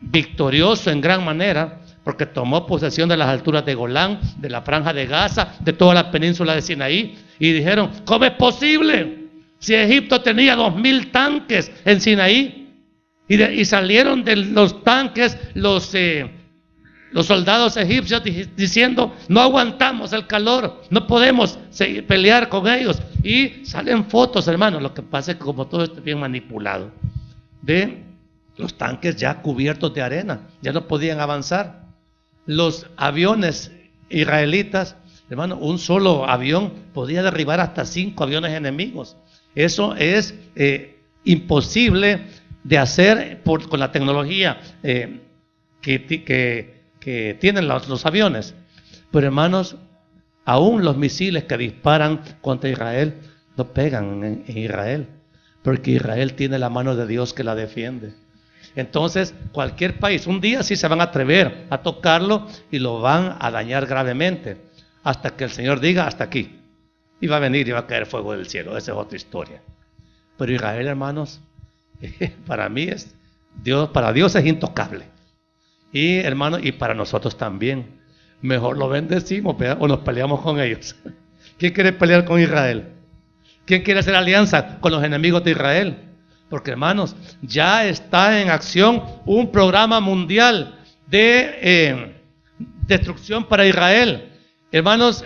victorioso en gran manera, porque tomó posesión de las alturas de Golán, de la franja de Gaza, de toda la península de Sinaí, y dijeron, ¿cómo es posible? Si Egipto tenía 2000 tanques en Sinaí, y salieron de los tanques los soldados egipcios diciendo, no aguantamos el calor, no podemos pelear con ellos. Y salen fotos, hermanos. Lo que pasa es que como todo esto es bien manipulado, de los tanques ya cubiertos de arena, ya no podían avanzar. Los aviones israelitas, hermano, un solo avión podía derribar hasta 5 aviones enemigos. Eso es imposible de hacer con la tecnología que tienen los aviones. Pero hermanos, aún los misiles que disparan contra Israel no pegan en Israel, porque Israel tiene la mano de Dios que la defiende. Entonces cualquier país, un día sí se van a atrever a tocarlo y lo van a dañar gravemente, hasta que el Señor diga hasta aquí, y va a venir y va a caer fuego del cielo. Esa es otra historia. Pero Israel, hermanos, para mí para Dios es intocable. Y hermanos, y para nosotros también. Mejor lo bendecimos o nos peleamos con ellos. ¿Quién quiere pelear con Israel? ¿Quién quiere hacer alianza con los enemigos de Israel? Porque hermanos, ya está en acción un programa mundial de destrucción para Israel. Hermanos,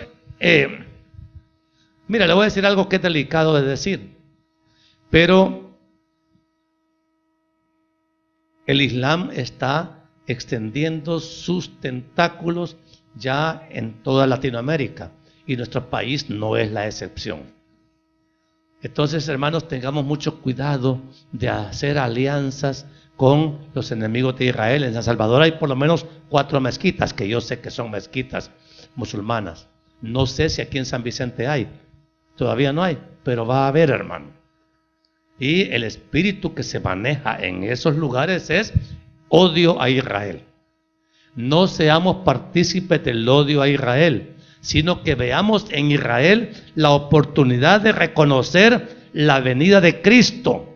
mira, le voy a decir algo que es delicado de decir, pero el Islam está extendiendo sus tentáculos ya en toda Latinoamérica, y nuestro país no es la excepción. Entonces, hermanos, tengamos mucho cuidado de hacer alianzas con los enemigos de Israel. En San Salvador hay por lo menos 4 mezquitas, que yo sé que son mezquitas musulmanas. No sé si aquí en San Vicente hay, todavía no hay, pero va a haber, hermano. Y el espíritu que se maneja en esos lugares es odio a Israel. No seamos partícipes del odio a Israel, sino que veamos en Israel la oportunidad de reconocer la venida de Cristo.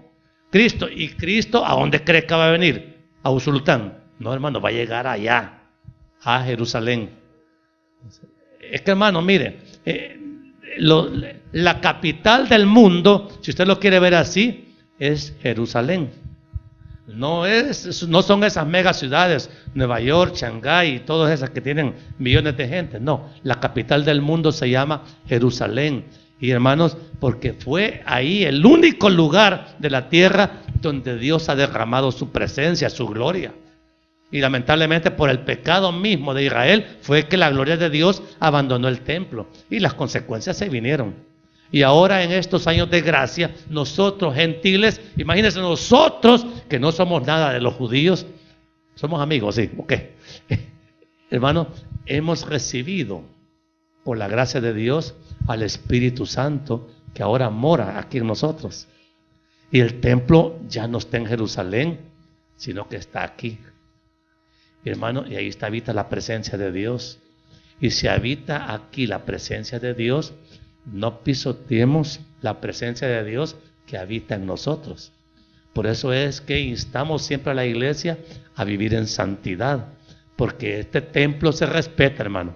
¿Y Cristo a dónde cree que va a venir? ¿A Usulután? No, hermano, va a llegar allá, a Jerusalén. Es que, hermano, mire, la capital del mundo, si usted lo quiere ver así, es Jerusalén. No son esas mega ciudades, Nueva York, Shanghái y todas esas que tienen millones de gente. No, la capital del mundo se llama Jerusalén. Y hermanos, porque fue ahí el único lugar de la tierra donde Dios ha derramado su presencia, su gloria. Y lamentablemente por el pecado mismo de Israel fue que la gloria de Dios abandonó el templo. Y las consecuencias se vinieron. Y ahora en estos años de gracia, nosotros gentiles, imagínense nosotros que no somos nada de los judíos, somos amigos, sí, ok. Hermano, hemos recibido por la gracia de Dios al Espíritu Santo que ahora mora aquí en nosotros. Y el templo ya no está en Jerusalén, sino que está aquí. Hermano, y ahí habita la presencia de Dios. Y si habita aquí la presencia de Dios, no pisoteemos la presencia de Dios que habita en nosotros. Por eso es que instamos siempre a la iglesia a vivir en santidad, porque este templo se respeta, hermano.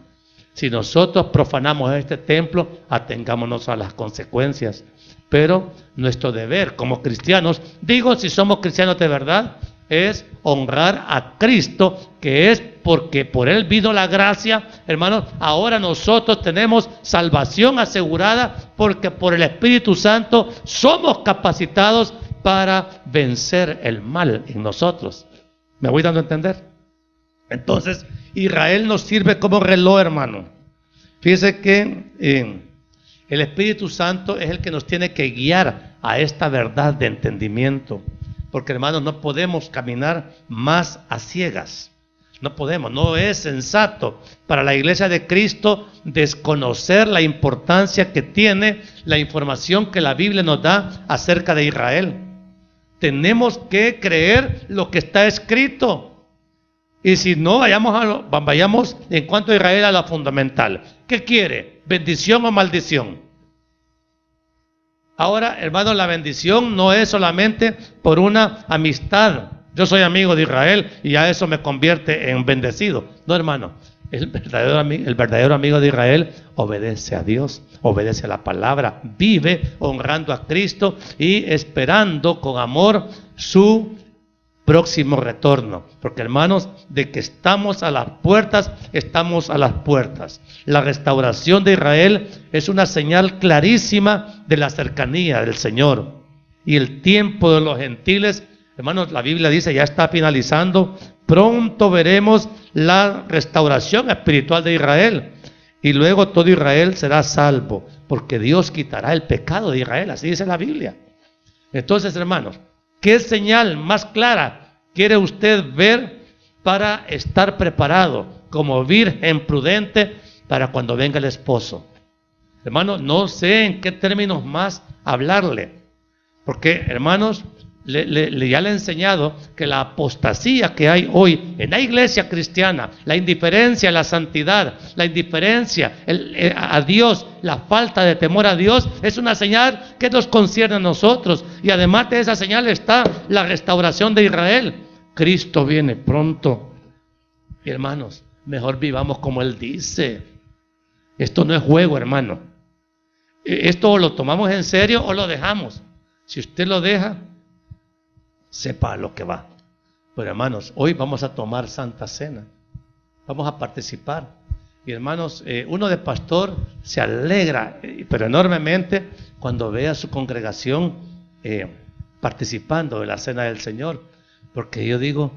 Si nosotros profanamos este templo, atengámonos a las consecuencias. Pero nuestro deber como cristianos, digo si somos cristianos de verdad, es honrar a Cristo, que es porque por Él vino la gracia. Hermanos, ahora nosotros tenemos salvación asegurada, porque por el Espíritu Santo somos capacitados para vencer el mal en nosotros. ¿Me voy dando a entender? Entonces, Israel nos sirve como reloj, hermano. Fíjese que el Espíritu Santo es el que nos tiene que guiar a esta verdad de entendimiento. Porque, hermanos, no podemos caminar más a ciegas. No podemos, no es sensato para la iglesia de Cristo desconocer la importancia que tiene la información que la Biblia nos da acerca de Israel. Tenemos que creer lo que está escrito. Y si no, vayamos en cuanto a Israel a lo fundamental. ¿Qué quiere? ¿Bendición o maldición? Ahora, hermano, la bendición no es solamente por una amistad. Yo soy amigo de Israel y a eso me convierte en bendecido. No, hermano, el verdadero amigo de Israel obedece a Dios, obedece a la palabra, vive honrando a Cristo y esperando con amor su próximo retorno. Porque, hermanos, de que estamos a las puertas, estamos a las puertas. La restauración de Israel es una señal clarísima de la cercanía del Señor. Y el tiempo de los gentiles, hermanos, la Biblia dice, ya está finalizando. Pronto veremos la restauración espiritual de Israel. Y luego todo Israel será salvo, porque Dios quitará el pecado de Israel. Así dice la Biblia. Entonces, hermanos, ¿qué señal más clara quiere usted ver para estar preparado como virgen prudente para cuando venga el esposo? Hermano, no sé en qué términos más hablarle, porque, hermanos, ya le he enseñado que la apostasía que hay hoy en la iglesia cristiana, la indiferencia a la santidad, la indiferencia a Dios, la falta de temor a Dios, es una señal que nos concierne a nosotros. Y además de esa señal está la restauración de Israel. Cristo viene pronto. Y, hermanos, mejor vivamos como Él dice. Esto no es juego, hermano. Esto o lo tomamos en serio o lo dejamos. Si usted lo deja, sepa a lo que va. Pero, hermanos, hoy vamos a tomar Santa Cena. Vamos a participar. Y, hermanos, uno de pastor se alegra, pero enormemente, cuando ve a su congregación participando de la Cena del Señor. Porque yo digo,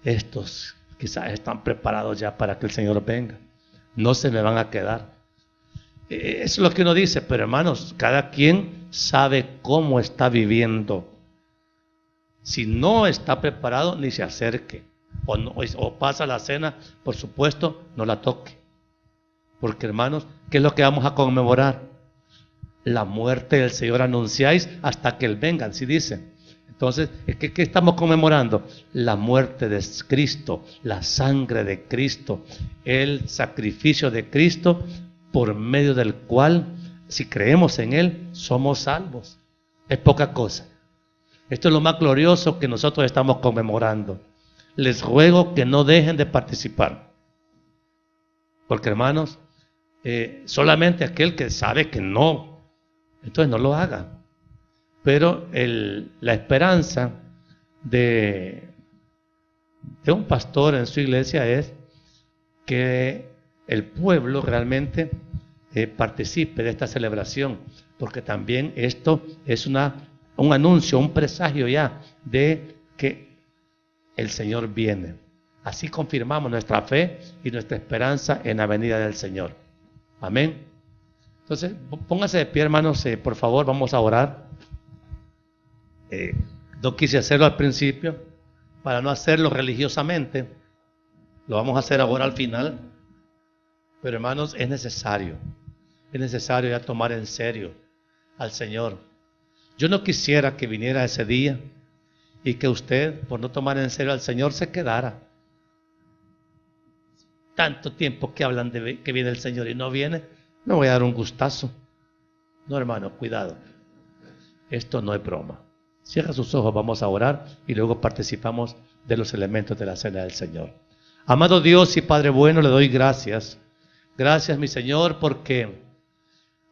estos quizás están preparados ya para que el Señor venga. No se me van a quedar. Eso es lo que uno dice, pero, hermanos, cada quien sabe cómo está viviendo. Si no está preparado, ni se acerque. O pasa la cena, por supuesto, no la toque. Porque, hermanos, ¿qué es lo que vamos a conmemorar? La muerte del Señor anunciáis hasta que Él venga, así dice. Entonces, ¿qué estamos conmemorando? La muerte de Cristo, la sangre de Cristo, el sacrificio de Cristo, por medio del cual, si creemos en Él, somos salvos. Es poca cosa. Esto es lo más glorioso que nosotros estamos conmemorando. Les ruego que no dejen de participar. Porque, hermanos, solamente aquel que sabe que no, entonces no lo haga. Pero la esperanza de un pastor en su iglesia es que el pueblo realmente participe de esta celebración. Porque también esto es un anuncio, un presagio ya de que el Señor viene. Así confirmamos nuestra fe y nuestra esperanza en la venida del Señor. Amén. Entonces, póngase de pie, hermanos, por favor, vamos a orar. No quise hacerlo al principio para no hacerlo religiosamente. Lo vamos a hacer ahora al final. Pero, hermanos, es necesario ya tomar en serio al Señor. Yo no quisiera que viniera ese día y que usted, por no tomar en serio al Señor, se quedara. Tanto tiempo que hablan de que viene el Señor y no viene, me voy a dar un gustazo. No, hermano, cuidado. Esto no es broma. Cierra sus ojos, vamos a orar y luego participamos de los elementos de la cena del Señor. Amado Dios y Padre bueno, le doy gracias. Gracias, mi Señor, porque,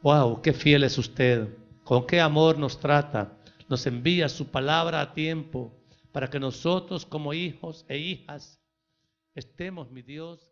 wow, qué fiel es usted. Con qué amor nos trata, nos envía su palabra a tiempo para que nosotros como hijos e hijas estemos, mi Dios,